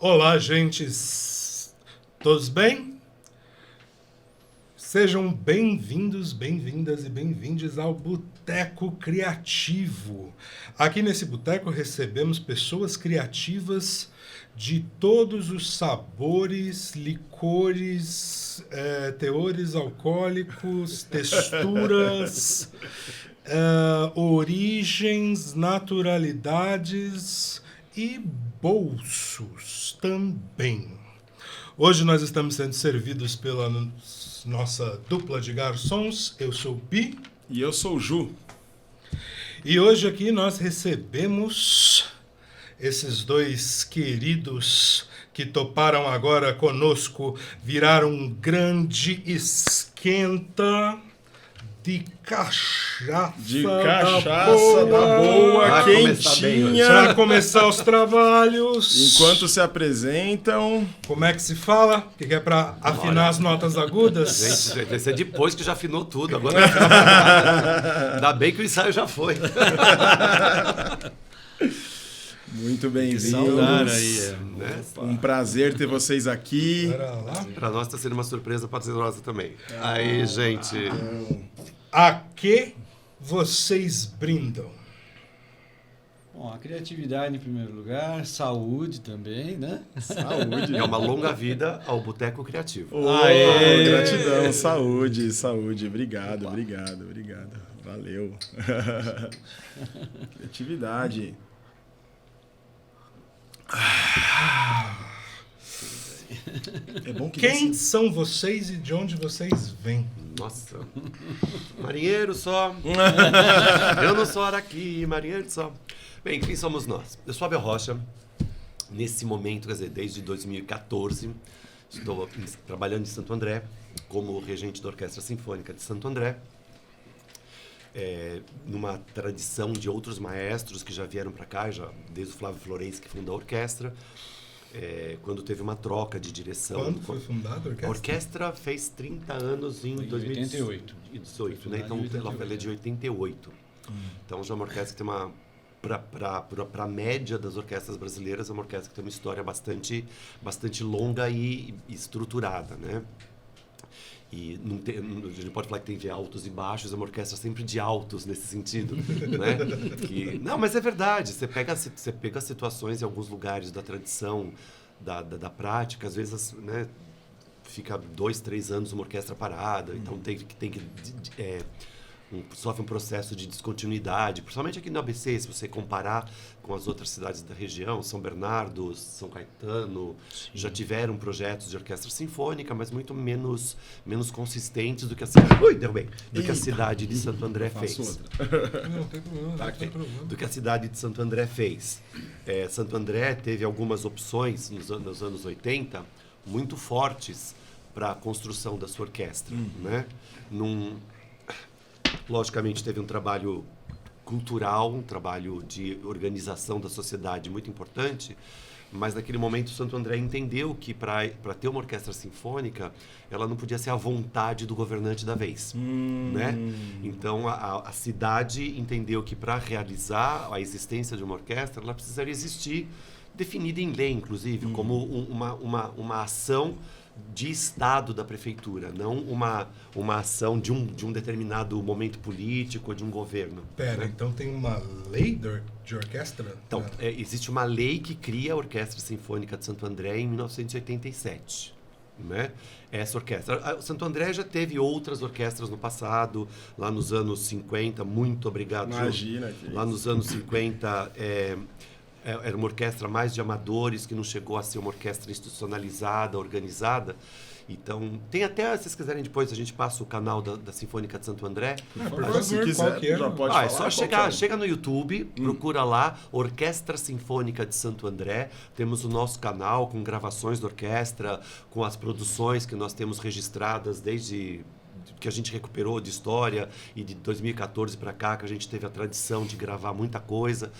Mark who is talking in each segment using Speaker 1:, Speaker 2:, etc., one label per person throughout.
Speaker 1: Olá, gentes. Todos bem? Sejam bem-vindos, bem-vindas e bem-vindes ao Boteco Criativo. Aqui nesse boteco recebemos pessoas criativas de todos os sabores, licores, teores alcoólicos, texturas, origens, naturalidades e bolsos também. Hoje nós estamos sendo servidos pela nossa dupla de garçons. Eu sou o Bi.
Speaker 2: E eu sou o Ju.
Speaker 1: E hoje aqui nós recebemos esses dois queridos que toparam agora conosco virar um grande esquenta de cachaça,
Speaker 2: da boa, quentinha.
Speaker 1: Para começar os trabalhos.
Speaker 2: Enquanto se apresentam.
Speaker 1: Como é que se fala? Que é para afinar as notas agudas?
Speaker 3: Gente, esse é depois que já afinou tudo. Agora não afina mais nada. Ainda bem que o ensaio já foi.
Speaker 2: Muito bem-vindos.
Speaker 3: Aí, né?
Speaker 2: Um prazer ter vocês aqui.
Speaker 3: Para nós está sendo uma surpresa prazerosa também. Aí, gente.
Speaker 1: A que vocês brindam?
Speaker 4: Bom, a criatividade em primeiro lugar, saúde também, né?
Speaker 2: Saúde.
Speaker 3: É uma longa vida ao Boteco Criativo.
Speaker 2: Gratidão, saúde. Obrigado. Valeu. Criatividade. É bom que
Speaker 1: Quem são vocês e de onde vocês vêm?
Speaker 3: Nossa. Marinheiro só. Eu não sou araqui, marinheiro só. Bem, quem somos nós? Eu sou Abel Rocha. Nesse momento, quer dizer, desde 2014, estou trabalhando em Santo André como regente da Orquestra Sinfônica de Santo André. Numa tradição de outros maestros que já vieram para cá, já, desde o Flávio Florenzi, que fundou a orquestra. Quando teve uma troca de direção.
Speaker 1: Quando foi fundada a orquestra?
Speaker 3: A orquestra fez 30 anos em
Speaker 4: 2018.
Speaker 3: 2018, né? Então ela é de 88. Então já é uma orquestra que tem uma... Para a média das orquestras brasileiras, é uma orquestra que tem uma história bastante longa e estruturada, né? E a gente pode falar que tem de altos e baixos, é uma orquestra sempre de altos nesse sentido, né? Não, mas é verdade, você pega situações em alguns lugares da tradição, da prática, às vezes, né, fica 2, 3 anos uma orquestra parada, então sofre um processo de descontinuidade, principalmente aqui no ABC, se você comparar com as outras cidades da região, São Bernardo, São Caetano, já tiveram projetos de orquestra sinfônica, mas muito menos consistentes do que a cidade de Santo André fez.
Speaker 1: Não tem problema.
Speaker 3: Do que a cidade de Santo André fez. Santo André teve algumas opções nos anos 80 muito fortes para a construção da sua orquestra, né? Logicamente, teve um trabalho cultural, um trabalho de organização da sociedade muito importante, mas naquele momento o Santo André entendeu que para ter uma orquestra sinfônica, ela não podia ser à vontade do governante da vez, né? Então a cidade entendeu que para realizar a existência de uma orquestra, ela precisaria existir, definida em lei, inclusive, como uma ação de Estado da prefeitura, não uma ação de um determinado momento político ou de um governo.
Speaker 1: Pera,
Speaker 3: né?
Speaker 1: então tem uma lei de orquestra?
Speaker 3: Então, existe uma lei que cria a Orquestra Sinfônica de Santo André em 1987. Né? Essa orquestra. O Santo André já teve outras orquestras no passado, lá nos anos 50, muito obrigado,
Speaker 2: Imagina.
Speaker 3: Lá nos anos 50... era uma orquestra mais de amadores, que não chegou a ser uma orquestra institucionalizada, organizada. Então, tem até, se vocês quiserem depois, a gente passa o canal da Sinfônica de Santo André.
Speaker 1: Por favor,
Speaker 2: se quiser, já pode falar.
Speaker 3: É só chega no YouTube, procura lá, Orquestra Sinfônica de Santo André. Temos o nosso canal com gravações da orquestra, com as produções que nós temos registradas desde que a gente recuperou de história, e de 2014 para cá, que a gente teve a tradição de gravar muita coisa.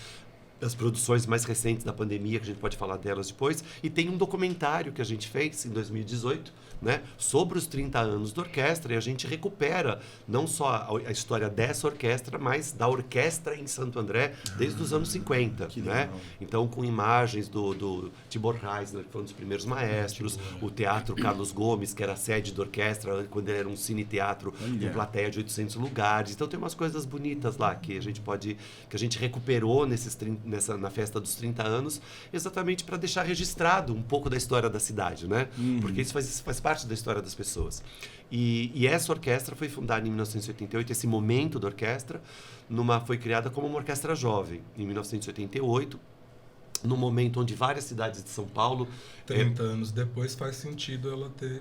Speaker 3: as produções mais recentes da pandemia, que a gente pode falar delas depois, e tem um documentário que a gente fez em 2018, né, sobre os 30 anos da orquestra, e a gente recupera não só a história dessa orquestra, mas da orquestra em Santo André desde os anos 50, né? Então, com imagens do Tibor Reisner, que foi um dos primeiros maestros, o Teatro Carlos Gomes, que era a sede da orquestra, quando ele era um cine-teatro com plateia de 800 lugares. Então, tem umas coisas bonitas lá que a gente recuperou na festa dos 30 anos, exatamente para deixar registrado um pouco da história da cidade, né? Porque isso faz parte da história das pessoas. E essa orquestra foi fundada em 1988, esse momento da orquestra, foi criada como uma orquestra jovem, em 1988, no momento onde várias cidades de São Paulo...
Speaker 1: 30 anos depois faz sentido ela ter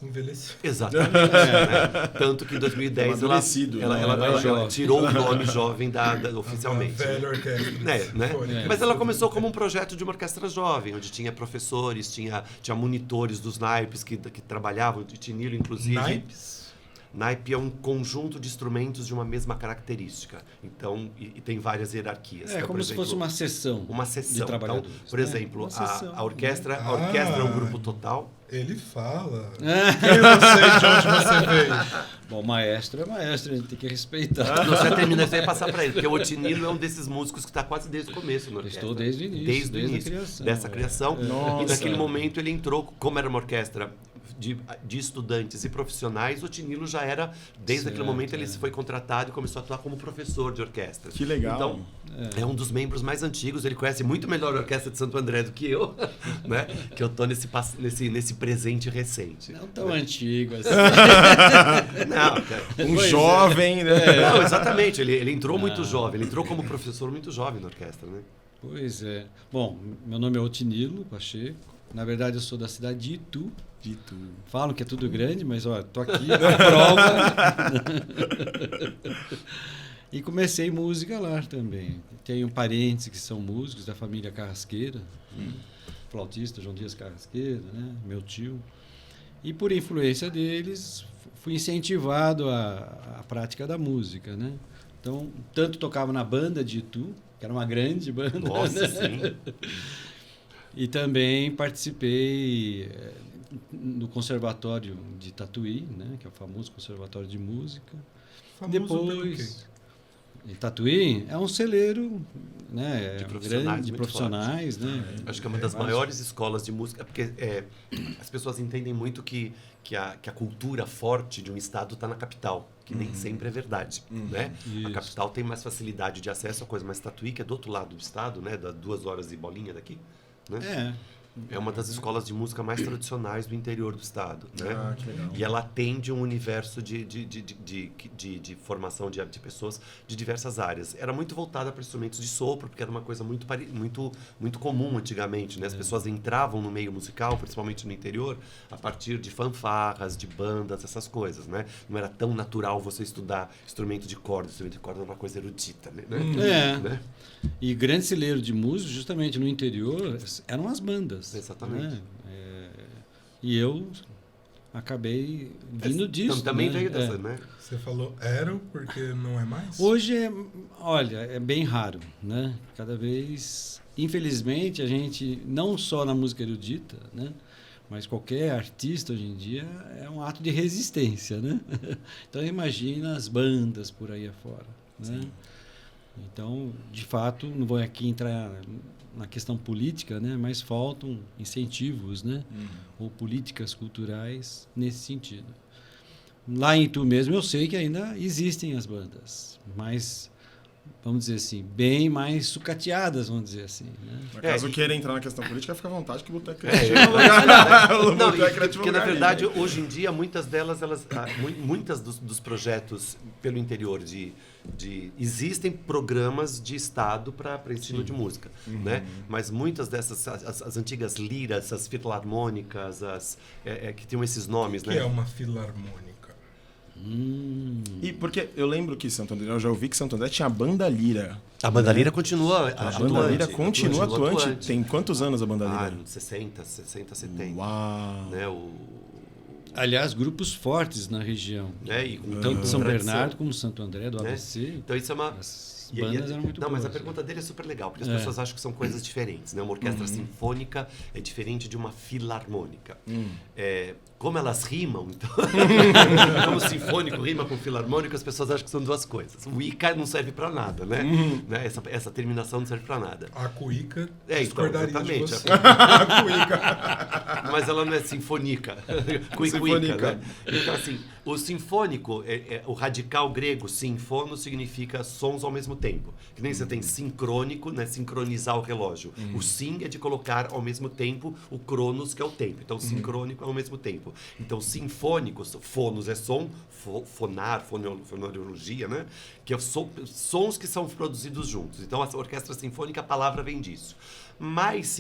Speaker 1: envelhecido.
Speaker 3: Exatamente. Né? Tanto que em 2010 ela tirou o nome jovem oficialmente.
Speaker 1: Uma velha orquestra.
Speaker 3: Né? Mas ela começou como um projeto de uma orquestra jovem, onde tinha professores, tinha monitores dos naipes que trabalhavam, de Tinilo, inclusive.
Speaker 1: Naipes?
Speaker 3: Naipe é um conjunto de instrumentos de uma mesma característica. Então, e tem várias hierarquias.
Speaker 4: É como se fosse uma seção.
Speaker 3: Uma seção.
Speaker 4: De trabalhadores.
Speaker 3: Então, por exemplo, a orquestra é um grupo total.
Speaker 1: Ele fala. Quem você, de onde você veio?
Speaker 4: Bom, maestro é maestro, a gente tem que respeitar.
Speaker 3: Você termina isso aí e passar para ele, porque o Otinilo é um desses músicos que está quase desde o começo na orquestra.
Speaker 4: Estou desde o início.
Speaker 3: Desde o início dessa criação. E naquele momento ele entrou, como era uma orquestra de estudantes e profissionais, o Otinilo já era, desde aquele momento ele foi contratado e começou a atuar como professor de orquestra.
Speaker 2: Que legal.
Speaker 3: Então, é um dos membros mais antigos, ele conhece muito melhor a Orquestra de Santo André do que eu, né? Que eu tô nesse presente recente.
Speaker 4: Não tão antigo assim.
Speaker 3: Não, cara.
Speaker 2: Jovem, né?
Speaker 3: Não, exatamente, ele entrou muito jovem, ele entrou como professor muito jovem na orquestra, né?
Speaker 4: Pois é. Bom, meu nome é Otinilo Pacheco. Na verdade, eu sou da cidade de Itu. Falam que é tudo grande, mas olha, tô aqui na prova. E comecei música lá também. Tenho parentes que são músicos da família Carrasqueira, flautista João Dias Carrasqueira, né? Meu tio. E por influência deles, fui incentivado à prática da música, né? Então, tanto tocava na banda de Itu, que era uma grande banda.
Speaker 3: Nossa,
Speaker 4: né?
Speaker 3: sim.
Speaker 4: E também participei no Conservatório de Tatuí, né, que é o famoso Conservatório de Música.
Speaker 1: Famoso
Speaker 4: Depois, Tatuí é um celeiro, né,
Speaker 3: de profissionais,
Speaker 4: né?
Speaker 3: Acho que é uma das maiores escolas de música, porque as pessoas entendem muito que a cultura forte de um estado está na capital, que nem sempre é verdade, né?
Speaker 4: Isso.
Speaker 3: A capital tem mais facilidade de acesso a coisa, mas Tatuí, que é do outro lado do estado, né, dá 2 horas e bolinha daqui, né? É uma das escolas de música mais tradicionais do interior do estado, né?
Speaker 2: Que legal.
Speaker 3: E ela atende um universo de formação de pessoas de diversas áreas. Era muito voltada para instrumentos de sopro, porque era uma coisa muito comum antigamente, né? As pessoas entravam no meio musical, principalmente no interior, a partir de fanfarras, de bandas, essas coisas, né? Não era tão natural você estudar instrumento de corda. Instrumento de corda é uma coisa erudita, né? Né?
Speaker 4: E grande celeiro de músicos, justamente no interior, eram as bandas.
Speaker 3: Exatamente.
Speaker 4: Né? E eu acabei vindo disso.
Speaker 3: Também veio dessa, né?
Speaker 1: Você falou porque não é mais?
Speaker 4: Hoje é bem raro, né? Cada vez, infelizmente, a gente, não só na música erudita, né? Mas qualquer artista hoje em dia é um ato de resistência, né? Então imagina as bandas por aí afora, né? Então, de fato, não vou aqui entrar na questão política, né? Mas faltam incentivos, né? Ou políticas culturais nesse sentido. Lá em Itu mesmo eu sei que ainda existem as bandas, mas, vamos dizer assim, bem mais sucateadas, vamos dizer assim. Né?
Speaker 2: Caso queira entrar na questão política, fica à vontade que o Boteco
Speaker 3: Porque, na verdade, hoje em dia, muitas delas, muitas dos projetos pelo interior existem programas de Estado para ensino de música, né? Mas muitas dessas, as antigas liras, as filarmônicas, que tinham esses nomes, né?
Speaker 1: Que é uma filarmônica?
Speaker 2: E porque eu lembro que Santo André, eu já ouvi que Santo André tinha a banda lira.
Speaker 3: A banda lira continua atuante.
Speaker 2: A banda lira continua atuante. Tem quantos anos a banda lira?
Speaker 3: 60, 70.
Speaker 2: Uau!
Speaker 3: Né?
Speaker 4: Aliás, grupos fortes na região.
Speaker 3: né? E com
Speaker 4: Tanto São
Speaker 3: tradição.
Speaker 4: Bernardo como Santo André, do
Speaker 3: Né?
Speaker 4: ABC.
Speaker 3: Então isso é uma...
Speaker 4: As bandas eram muito
Speaker 3: Não,
Speaker 4: boas.
Speaker 3: mas a pergunta dele é super legal, porque as
Speaker 4: É.
Speaker 3: pessoas acham que são coisas diferentes, né? Uma orquestra sinfônica é diferente de uma filarmônica. Como elas rimam, então... como sinfônico rima com filarmônico, as pessoas acham que são duas coisas. O Ica não serve para nada, né? Né? Essa terminação não serve para nada.
Speaker 1: A cuíca
Speaker 3: Então,
Speaker 1: discordaria de
Speaker 3: exatamente.
Speaker 1: você.
Speaker 2: A cuíca.
Speaker 3: Mas ela não é sinfônica.
Speaker 2: Sinfônica.
Speaker 3: Né? Então, assim, o sinfônico, o radical grego, sinfono, significa sons ao mesmo tempo. Que nem você tem sincrônico, né? Sincronizar o relógio. O sim é de colocar ao mesmo tempo o cronos, que é o tempo. Então, sincrônico é ao mesmo tempo. Então, sinfônico, fonos é som, fonar, fonologia, né? Que é sons que são produzidos juntos. Então, a orquestra sinfônica, a palavra vem disso. Mas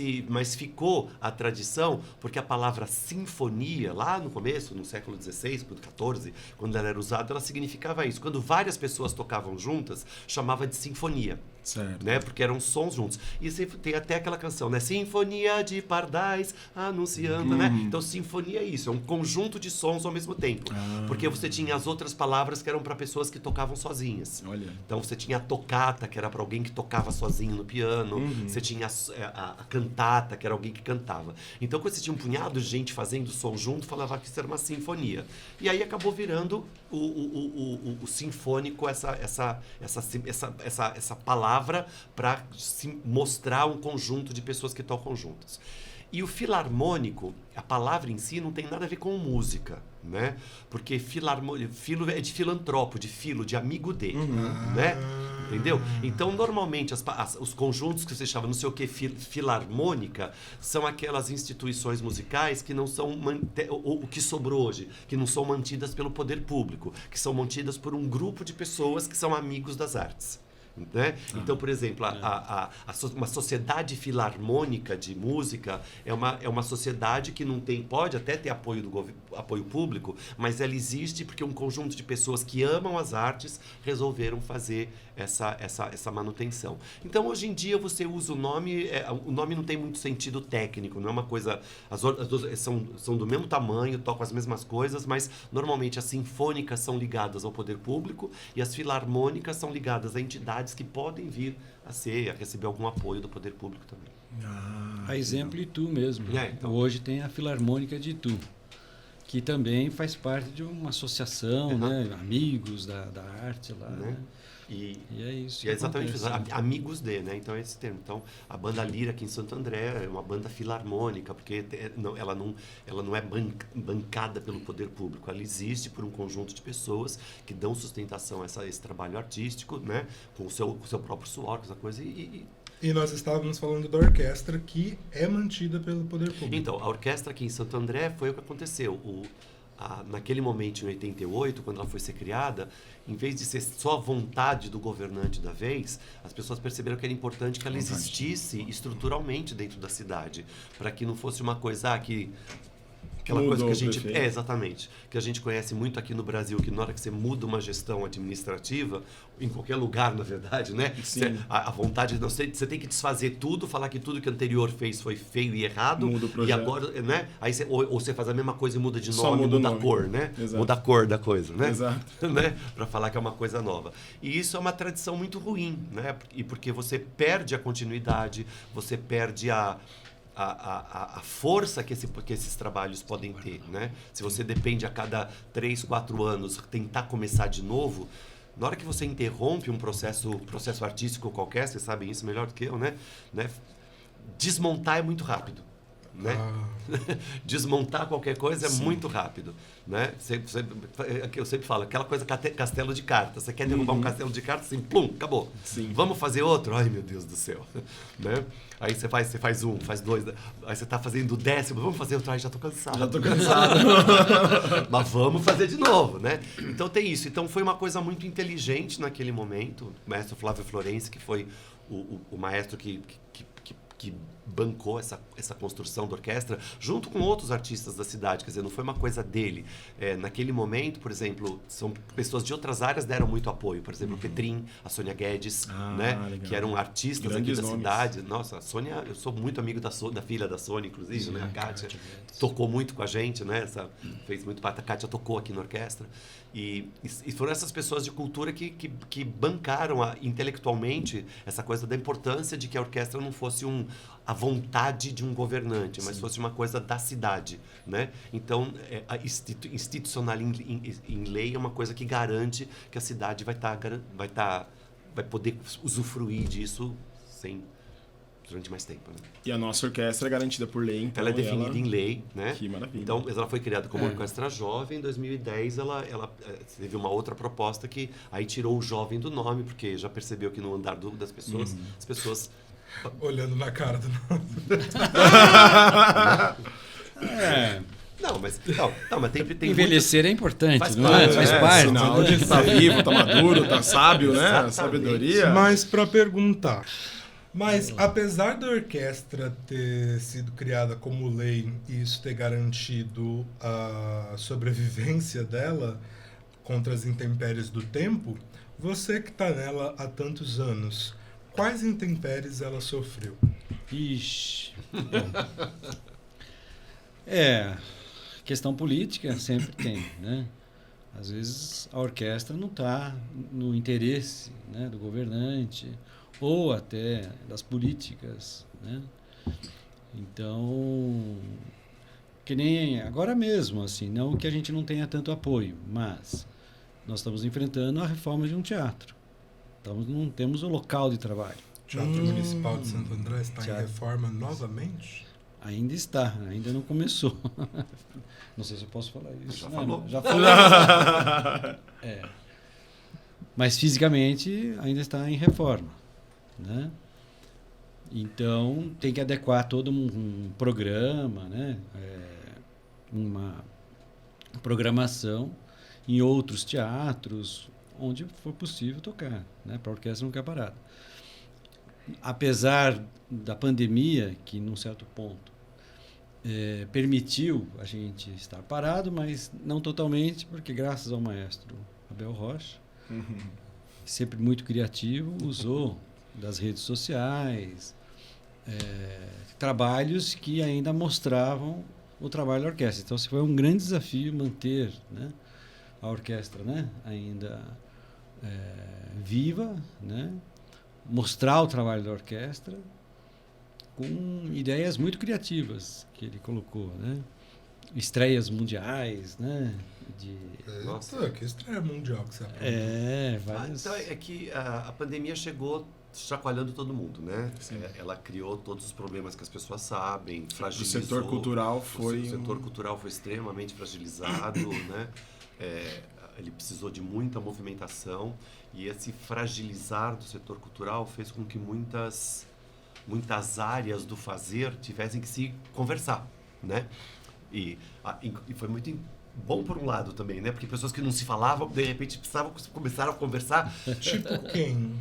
Speaker 3: ficou a tradição, porque a palavra sinfonia, lá no começo, no século XVI, XIV, quando ela era usada, ela significava isso. Quando várias pessoas tocavam juntas, chamava de sinfonia.
Speaker 2: Certo.
Speaker 3: Né? Porque eram sons juntos. E você tem até aquela canção, né? Sinfonia de pardais anunciando, né? Então, sinfonia é isso, é um conjunto de sons ao mesmo tempo. Porque você tinha as outras palavras que eram para pessoas que tocavam sozinhas.
Speaker 2: Olha.
Speaker 3: Então, você tinha a tocata, que era para alguém que tocava sozinho no piano. Você tinha a cantata, que era alguém que cantava. Então, quando você tinha um punhado de gente fazendo som junto, falava que isso era uma sinfonia. E aí acabou virando o sinfônico, essa palavra para mostrar um conjunto de pessoas que tocam juntas. E o filarmônico, a palavra em si não tem nada a ver com música, né? Porque filo é de filantropo, de filo, de amigo de, né? Entendeu? Então, normalmente, os conjuntos que você chama não sei o que filarmônica são aquelas instituições musicais que não são o que sobrou hoje, que não são mantidas pelo poder público, que são mantidas por um grupo de pessoas que são amigos das artes. Né? Então, por exemplo, uma sociedade filarmônica de música é uma sociedade que não tem, pode até ter apoio público, mas ela existe porque um conjunto de pessoas que amam as artes resolveram fazer essa manutenção. Então, hoje em dia, você usa o nome não tem muito sentido técnico, não é uma coisa... As duas são do mesmo tamanho, tocam as mesmas coisas, mas normalmente as sinfônicas são ligadas ao poder público e as filarmônicas são ligadas a entidades que podem vir a receber algum apoio do poder público também.
Speaker 4: A exemplo Itu mesmo.
Speaker 3: Então.
Speaker 4: Hoje tem a Filarmônica de Itu, que também faz parte de uma associação, né? Amigos da arte lá. Né?
Speaker 3: E
Speaker 4: é isso.
Speaker 3: E é exatamente isso,
Speaker 4: acontece.
Speaker 3: amigos de, né? Então é esse termo. Então, a banda Lira aqui em Santo André é uma banda filarmônica, porque ela não é bancada pelo poder público. Ela existe por um conjunto de pessoas que dão sustentação a esse trabalho artístico, né? Com o seu próprio suor, com essa coisa.
Speaker 1: E nós estávamos falando da orquestra que é mantida pelo poder público.
Speaker 3: Então, a orquestra aqui em Santo André foi o que aconteceu. Naquele momento, em 88, quando ela foi ser criada, em vez de ser só a vontade do governante da vez, as pessoas perceberam que era importante que ela existisse estruturalmente dentro da cidade, para que não fosse uma coisa aquela coisa que a gente... exatamente. Que a gente conhece muito aqui no Brasil, que na hora que você muda uma gestão administrativa, em qualquer lugar, na verdade, né? A vontade... Você tem que desfazer tudo, falar que tudo que o anterior fez foi feio e errado.
Speaker 2: Muda o projeto.
Speaker 3: E agora, né? Aí ou você faz a mesma coisa e muda de
Speaker 2: Só
Speaker 3: nome,
Speaker 2: muda o
Speaker 3: muda a
Speaker 2: nome.
Speaker 3: cor, né?
Speaker 2: Exato.
Speaker 3: Muda a cor da coisa, né?
Speaker 2: Exato.
Speaker 3: Né? Para falar que é uma coisa nova. E isso é uma tradição muito ruim, né? E porque você perde a continuidade, você perde a força que esses trabalhos podem ter, né? Se você depende a cada 3, 4 anos tentar começar de novo, na hora que você interrompe um processo artístico qualquer, vocês sabem isso melhor do que eu, né? Desmontar é muito rápido. Né? Desmontar qualquer coisa é muito rápido, né? Eu sempre falo, aquela coisa castelo de cartas. Você quer derrubar um castelo de cartas, assim, plum, acabou.
Speaker 2: Sim.
Speaker 3: Vamos fazer outro? Ai, meu Deus do céu. Né? Aí você faz um, faz dois, aí você tá fazendo o 10º, vamos fazer outro, ai, já tô cansado. Mas vamos fazer de novo, né? Então tem isso. Então foi uma coisa muito inteligente naquele momento. O maestro Flávio Florenzi, que foi o maestro que bancou essa construção da orquestra, junto com outros artistas da cidade. Quer dizer, não foi uma coisa dele. Naquele momento, por exemplo, são pessoas de outras áreas deram muito apoio. Por exemplo, o Petrin, a Sônia Guedes, né?
Speaker 2: Legal.
Speaker 3: Que eram artistas
Speaker 2: Grandes
Speaker 3: aqui da
Speaker 2: nomes.
Speaker 3: cidade. Nossa, a Sônia, eu sou muito amigo da filha da Sônia, inclusive, né? A Kátia. Tocou muito com a gente, né? Fez muito parte. A Kátia tocou aqui na orquestra. E foram essas pessoas de cultura que bancaram intelectualmente essa coisa da importância de que a orquestra não fosse a vontade de um governante, mas fosse uma coisa da cidade, né? Então, a institucional em lei é uma coisa que garante que a cidade vai poder usufruir disso durante mais tempo. Né?
Speaker 2: E a nossa orquestra é garantida por lei, então...
Speaker 3: Ela é definida em lei, né?
Speaker 2: Que maravilha.
Speaker 3: Então, ela foi criada como orquestra jovem. Em 2010, ela teve uma outra proposta que aí tirou o jovem do nome, porque já percebeu que no andar das pessoas, as pessoas...
Speaker 1: Olhando na cara do
Speaker 3: Não, mas tem
Speaker 4: Envelhecer é importante,
Speaker 3: Faz
Speaker 4: não
Speaker 3: parte,
Speaker 4: é? Faz parte.
Speaker 2: Sinal de que tá vivo, tá maduro, tá sábio, né?
Speaker 3: Exatamente.
Speaker 2: Sabedoria.
Speaker 1: Mas para perguntar, apesar da orquestra ter sido criada como lei e isso ter garantido a sobrevivência dela contra as intempéries do tempo, você que está nela há tantos anos, quais intempéries ela sofreu?
Speaker 4: Ixi. Questão política sempre tem, né? Às vezes a orquestra não está no interesse, né, do governante ou até das políticas, né? Então, que nem agora mesmo, assim, não que a gente não tenha tanto apoio, mas nós estamos enfrentando a reforma de um teatro. Não temos o local de trabalho.
Speaker 1: O Teatro Municipal de Santo André está em
Speaker 4: Teatro.
Speaker 1: reforma novamente?
Speaker 4: Ainda está, ainda não começou. Não sei se eu posso falar isso.
Speaker 3: Já falou.
Speaker 4: Já falou. Mas fisicamente ainda está em reforma, né? Então tem que adequar todo um programa, né? Uma programação em outros teatros onde for possível tocar, né? Para a orquestra não ficar parada. Apesar da pandemia, que num certo ponto permitiu a gente estar parado, mas não totalmente, porque graças ao maestro Abel Rocha, sempre muito criativo, usou das redes sociais trabalhos que ainda mostravam o trabalho da orquestra. Então, foi um grande desafio manter, né, a orquestra, né, ainda viva, né, mostrar o trabalho da orquestra com ideias muito criativas que ele colocou, né? Estreias mundiais, né?
Speaker 3: Nossa.
Speaker 1: Que estreia mundial que você aprendeu.
Speaker 4: Várias...
Speaker 3: Então, é que a pandemia chegou chacoalhando todo mundo, né? Ela criou todos os problemas que as pessoas sabem, fragilizou.
Speaker 2: O setor cultural
Speaker 3: O setor cultural foi extremamente fragilizado, né? Ele precisou de muita movimentação e esse fragilizar do setor cultural fez com que muitas áreas do fazer tivessem que se conversar, né? E foi muito bom por um lado também, né? Porque pessoas que não se falavam, de repente começaram a conversar.
Speaker 1: Tipo quem?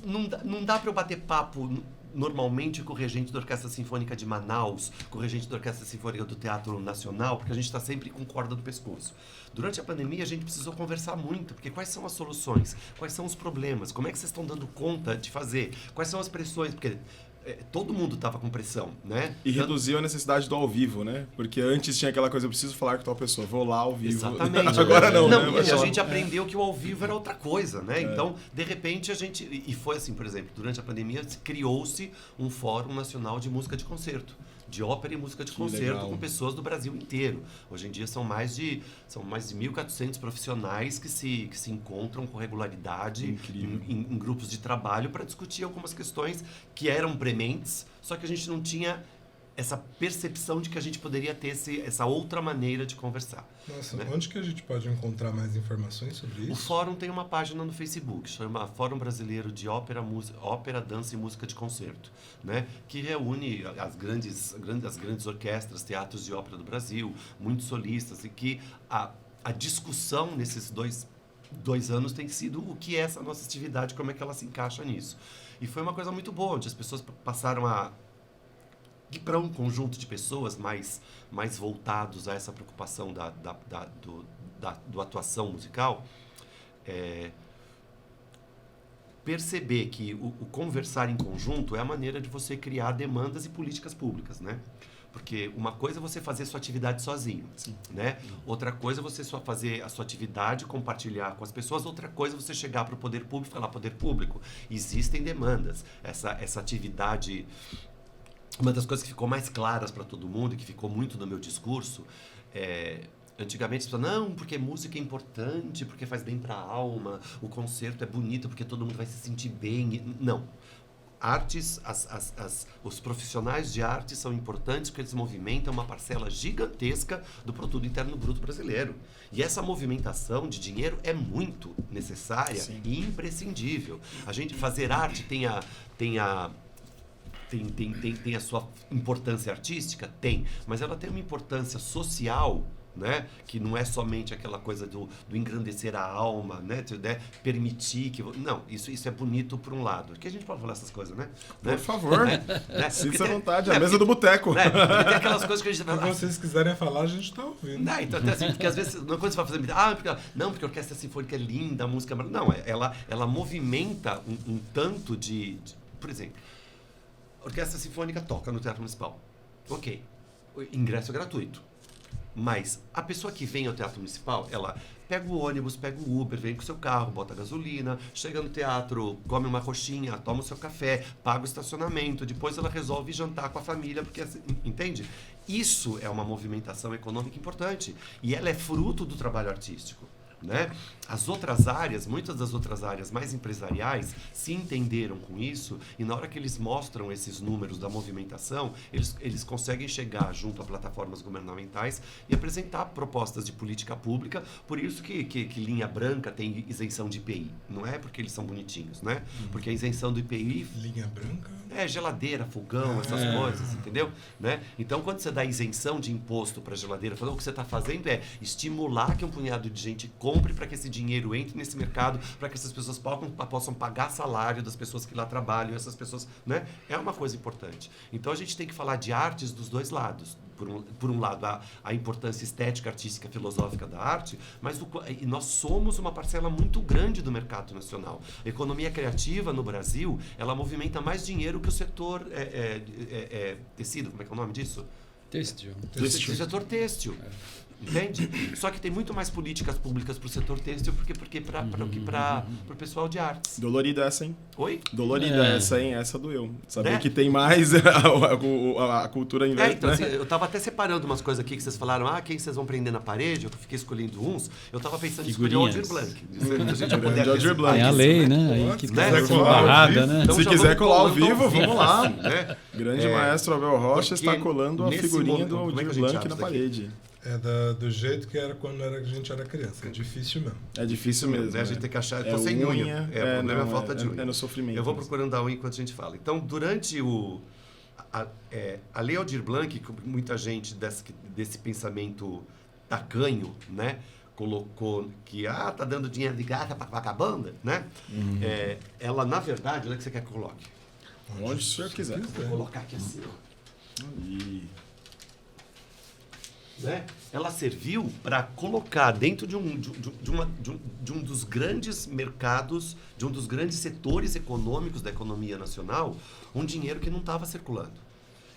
Speaker 3: Não dá para eu bater papo normalmente com o regente da Orquestra Sinfônica de Manaus, com o regente da Orquestra Sinfônica do Teatro Nacional, porque a gente está sempre com corda do pescoço. Durante a pandemia, a gente precisou conversar muito, porque quais são as soluções? Quais são os problemas? Como é que vocês estão dando conta de fazer? Quais são as pressões? Porque todo mundo estava com pressão, né?
Speaker 2: E reduziu a necessidade do ao vivo, né? Porque antes tinha aquela coisa, eu preciso falar com tal pessoa, vou lá ao vivo.
Speaker 3: Exatamente.
Speaker 2: Agora não, né?
Speaker 3: E a gente aprendeu que o ao vivo era outra coisa, né? Então, de repente, e foi assim, por exemplo, durante a pandemia, criou-se um Fórum Nacional de Música de Concerto, de ópera e música de concerto,
Speaker 2: legal.
Speaker 3: com pessoas do Brasil inteiro. Hoje em dia são mais de 1.400 profissionais que se encontram com regularidade em grupos de trabalho para discutir algumas questões que eram prementes, só que a gente não tinha essa percepção de que a gente poderia ter essa outra maneira de conversar.
Speaker 1: Nossa,
Speaker 3: né?
Speaker 1: Onde que a gente pode encontrar mais informações sobre isso?
Speaker 3: O Fórum tem uma página no Facebook, chama Fórum Brasileiro de Ópera, Dança e Música de Concerto, né? Que reúne as grandes orquestras, teatros de ópera do Brasil, muitos solistas, e que a discussão nesses dois anos tem sido o que é essa nossa atividade, como é que ela se encaixa nisso. E foi uma coisa muito boa, onde as pessoas passaram a e para um conjunto de pessoas mais voltados a essa preocupação do atuação musical, perceber que o conversar em conjunto é a maneira de você criar demandas e políticas públicas, né? Porque uma coisa é você fazer sua atividade sozinho, né? Outra coisa é você só fazer a sua atividade, compartilhar com as pessoas. Outra coisa é você chegar para o poder público e falar: poder público, existem demandas. Essa atividade, uma das coisas que ficou mais claras para todo mundo e que ficou muito no meu discurso, antigamente as pessoas, não, porque música é importante, porque faz bem para a alma, o concerto é bonito porque todo mundo vai se sentir bem. Não. Artes, os profissionais de arte são importantes porque eles movimentam uma parcela gigantesca do produto interno bruto brasileiro. E essa movimentação de dinheiro é muito necessária e imprescindível. A gente fazer arte tem a sua importância artística? Tem. Mas ela tem uma importância social, né? Que não é somente aquela coisa do engrandecer a alma, né? Permitir que... Não, isso é bonito por um lado. Porque a gente pode falar essas coisas, né?
Speaker 2: Por favor,
Speaker 3: né?
Speaker 2: sinta à vontade, a mesa do boteco.
Speaker 3: Né? Porque tem aquelas coisas que a gente...
Speaker 1: Se vocês quiserem falar, a gente está ouvindo.
Speaker 3: Não, então, assim, porque às vezes, uma coisa você vai fazer... porque a orquestra sinfônica é linda, a música... Não, ela movimenta um tanto de... Por exemplo, a orquestra sinfônica toca no Teatro Municipal. Ok, o ingresso é gratuito. Mas a pessoa que vem ao Teatro Municipal, ela pega o ônibus, pega o Uber, vem com o seu carro, bota gasolina, chega no teatro, come uma coxinha, toma o seu café, paga o estacionamento, depois ela resolve jantar com a família, porque, entende? Isso é uma movimentação econômica importante e ela é fruto do trabalho artístico, né? As outras áreas, muitas das outras áreas mais empresariais se entenderam com isso e na hora que eles mostram esses números da movimentação, eles conseguem chegar junto a plataformas governamentais e apresentar propostas de política pública. Por isso que linha branca tem isenção de IPI. Não é porque eles são bonitinhos, né? Porque a isenção do IPI...
Speaker 1: Linha branca?
Speaker 3: É, geladeira, fogão, essas coisas, entendeu? Né? Então, quando você dá isenção de imposto para geladeira, o que você está fazendo é estimular que um punhado de gente compre para que esse dinheiro entre nesse mercado, para que essas pessoas possam pagar salário das pessoas que lá trabalham, essas pessoas, né? É uma coisa importante. Então, a gente tem que falar de artes dos dois lados. Por um lado, a importância estética, artística, filosófica da arte, mas e nós somos uma parcela muito grande do mercado nacional. A economia criativa no Brasil, ela movimenta mais dinheiro que o setor tecido, como é que é o nome disso?
Speaker 4: Têxtil.
Speaker 3: O setor têxtil. Entende? Só que tem muito mais políticas públicas para o setor têxtil porque para o pessoal de artes.
Speaker 2: Dolorida essa, hein?
Speaker 3: Oi?
Speaker 2: Dolorida essa, hein? Essa doeu. Saber que tem mais a cultura inversa.
Speaker 3: Então, assim, eu estava até separando umas coisas aqui que vocês falaram, quem vocês vão prender na parede, eu fiquei escolhendo uns. Eu estava pensando em escolher o Aldir Blanc.
Speaker 2: Tem
Speaker 4: a lei, né? Aí que
Speaker 1: quiser
Speaker 4: tá
Speaker 1: colar
Speaker 4: barrada, né?
Speaker 2: Se quiser colar ao vivo, vamos lá.
Speaker 3: Né?
Speaker 2: Grande maestro Abel Rocha está colando a figurinha do Aldir Blanc na parede.
Speaker 1: É do jeito que era quando a gente era criança. É difícil mesmo.
Speaker 2: É difícil mesmo.
Speaker 3: A gente tem que achar. Tô sem unha. O problema é a falta de unha.
Speaker 2: É no sofrimento.
Speaker 3: Eu vou procurando a unha enquanto a gente fala. Então, durante a Lei Aldir Blanc, muita gente desse pensamento tacanho, né? Colocou que tá dando dinheiro de graça para a banda, né? Ela, na verdade, onde é que você quer que eu coloque?
Speaker 2: Onde o senhor quiser.
Speaker 3: Vou colocar aqui assim, ó. Né? Ela serviu para colocar dentro de um dos grandes mercados, de um dos grandes setores econômicos da economia nacional, um dinheiro que não estava circulando.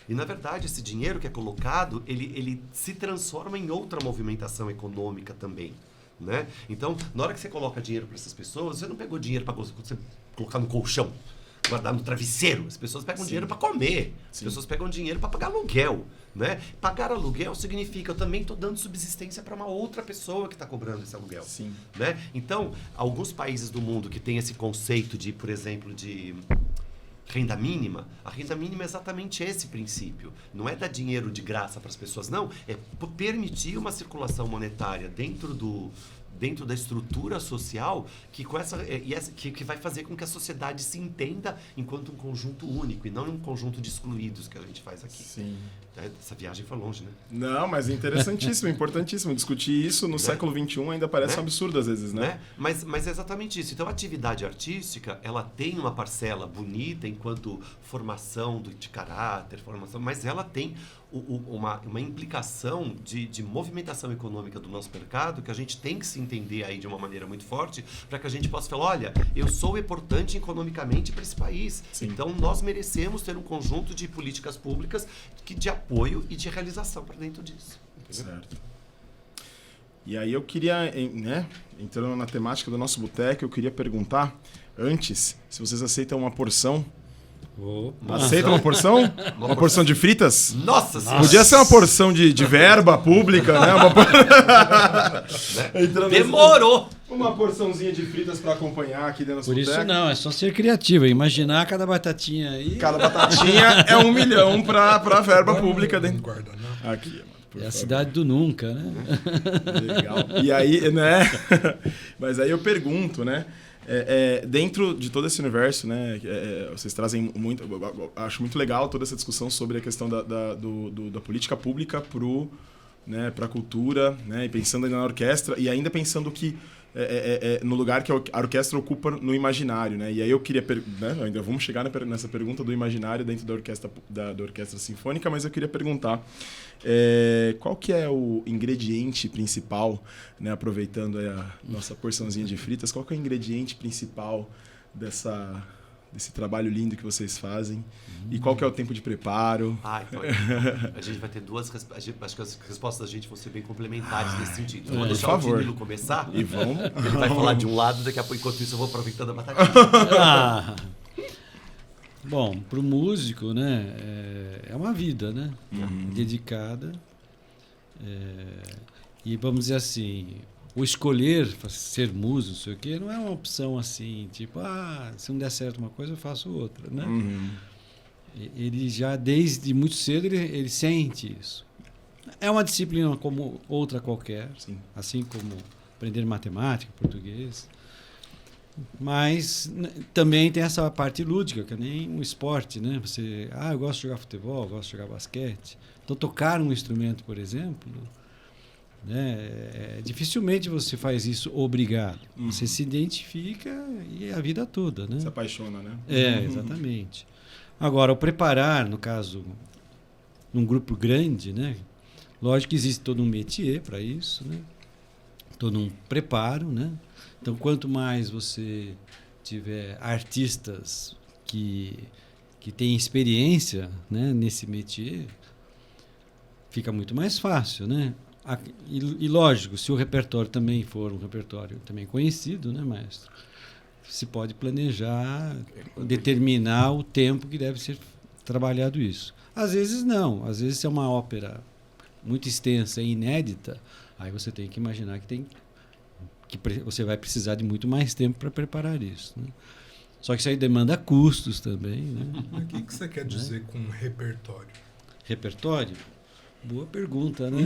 Speaker 3: E, na verdade, esse dinheiro que é colocado, ele se transforma em outra movimentação econômica também. Né? Então, na hora que você coloca dinheiro para essas pessoas, você não pegou dinheiro para você colocar no colchão, guardar no travesseiro. As pessoas pegam dinheiro para comer. As pessoas pegam dinheiro para pagar aluguel. Né? Pagar aluguel significa eu também estou dando subsistência para uma outra pessoa que está cobrando esse aluguel.
Speaker 2: Sim.
Speaker 3: Né? Então, alguns países do mundo que têm esse conceito de, por exemplo, de renda mínima, a renda mínima é exatamente esse princípio. Não é dar dinheiro de graça para as pessoas, não. É permitir uma circulação monetária dentro dentro da estrutura social que vai fazer com que a sociedade se entenda enquanto um conjunto único e não um conjunto de excluídos que a gente faz aqui.
Speaker 2: Sim.
Speaker 3: Essa viagem foi longe, né?
Speaker 2: Não, mas é interessantíssimo, importantíssimo. Discutir isso no século XXI ainda parece um absurdo às vezes, né?
Speaker 3: Mas é exatamente isso. Então, a atividade artística, ela tem uma parcela bonita enquanto formação de caráter, mas ela tem uma implicação de movimentação econômica do nosso mercado que a gente tem que se entender aí de uma maneira muito forte para que a gente possa falar, olha, eu sou importante economicamente para esse país.
Speaker 2: Sim.
Speaker 3: Então, nós merecemos ter um conjunto de políticas públicas de apoio e de realização para dentro disso. Entendeu?
Speaker 2: Certo. E aí eu queria, né, entrando na temática do nosso boteco, eu queria perguntar, antes, se vocês aceitam uma porção.
Speaker 4: Opa.
Speaker 2: Aceita uma porção? Uma porção de fritas?
Speaker 3: Nossa Senhora!
Speaker 2: Podia ser uma porção de verba pública, né?
Speaker 3: Demorou!
Speaker 2: Uma porçãozinha de fritas para acompanhar aqui dentro do
Speaker 4: Por
Speaker 2: boteco.
Speaker 4: isso não, é só ser criativo. Imaginar cada batatinha aí.
Speaker 2: Cada batatinha é 1 milhão para verba pública dentro.
Speaker 1: Guarda, não.
Speaker 2: Aqui, mano.
Speaker 4: É a cidade do nunca, né?
Speaker 2: Legal. E aí, né? Mas aí eu pergunto, né? Dentro de todo esse universo, né? Vocês trazem muito. Acho muito legal toda essa discussão sobre a questão da política pública para a cultura, né? E pensando ainda na orquestra e ainda pensando que no lugar que a orquestra ocupa no imaginário, né? E aí eu queria ainda vamos chegar nessa pergunta do imaginário dentro da orquestra sinfônica, mas eu queria perguntar qual que é o ingrediente principal, né? Aproveitando a nossa porçãozinha de fritas, qual que é o ingrediente principal desse trabalho lindo que vocês fazem? E qual que é o tempo de preparo?
Speaker 3: Então, a gente vai ter duas respostas. Acho que as respostas da gente vão ser bem complementares nesse sentido. Então, vou deixar o Danilo começar.
Speaker 2: E vamos.
Speaker 3: Ele vai falar de um lado, daqui a pouco, enquanto isso, eu vou aproveitando a batatinha.
Speaker 4: Bom, para o músico, né, é uma vida, né? Dedicada. E vamos dizer assim, o escolher ser músico, não sei o quê, não é uma opção assim, tipo, se não der certo uma coisa, eu faço outra, né? Ele já, desde muito cedo, ele sente isso. É uma disciplina como outra qualquer,
Speaker 2: sim,
Speaker 4: assim como aprender matemática, português. Mas também tem essa parte lúdica, que é nem um esporte, né? Você, eu gosto de jogar futebol, eu gosto de jogar basquete. Então, tocar um instrumento, por exemplo, né? Dificilmente você faz isso obrigado. Você se identifica e a vida toda, né?
Speaker 2: Se apaixona, né?
Speaker 4: Exatamente. Agora, o preparar, no caso, num grupo grande, né? Lógico que existe todo um métier para isso, né? Todo um preparo, né? Então, quanto mais você tiver artistas que têm experiência, né, nesse métier, fica muito mais fácil, né? E lógico, se o repertório também for um repertório também conhecido, né, maestro? Se pode planejar, determinar o tempo que deve ser trabalhado isso. Às vezes não, às vezes se é uma ópera muito extensa e inédita, aí você tem que imaginar que você vai precisar de muito mais tempo para preparar isso, né? Só que isso aí demanda custos também, né?
Speaker 1: Mas o que você quer dizer com repertório?
Speaker 4: Repertório? Boa pergunta, né?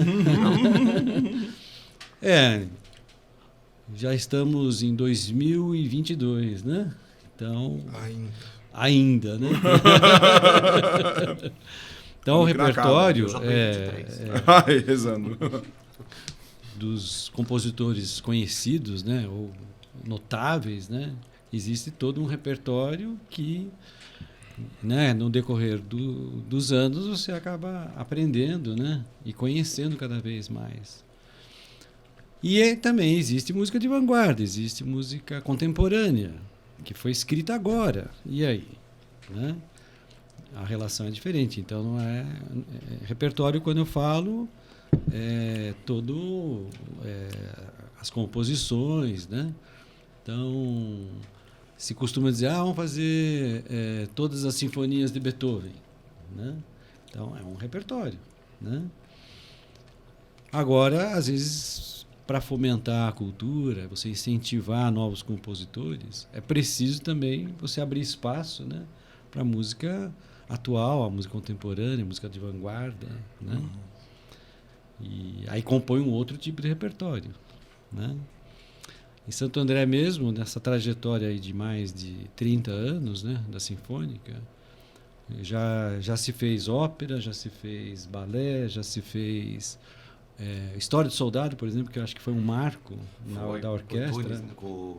Speaker 4: Já estamos em 2022, né? Então... Ainda, né? Então, o repertório
Speaker 2: rezando.
Speaker 4: Dos compositores conhecidos, né, ou notáveis, né, existe todo um repertório que, né, no decorrer dos anos você acaba aprendendo, né, e conhecendo cada vez mais. E também existe música de vanguarda, existe música contemporânea, que foi escrita agora. E aí? Né? A relação é diferente. Então, não é repertório, quando eu falo, as composições, né? Então, se costuma dizer, vamos fazer todas as sinfonias de Beethoven, né? Então, é um repertório, né? Agora, às vezes, para fomentar a cultura, você incentivar novos compositores, é preciso também você abrir espaço, né, para a música atual, a música contemporânea, a música de vanguarda, né? E aí compõe um outro tipo de repertório, né? Em Santo André mesmo, nessa trajetória aí de mais de 30 anos, né, da Sinfônica, já se fez ópera, já se fez balé, já se fez História do Soldado, por exemplo, que eu acho que foi um marco da orquestra.
Speaker 3: Tunes, né,
Speaker 4: com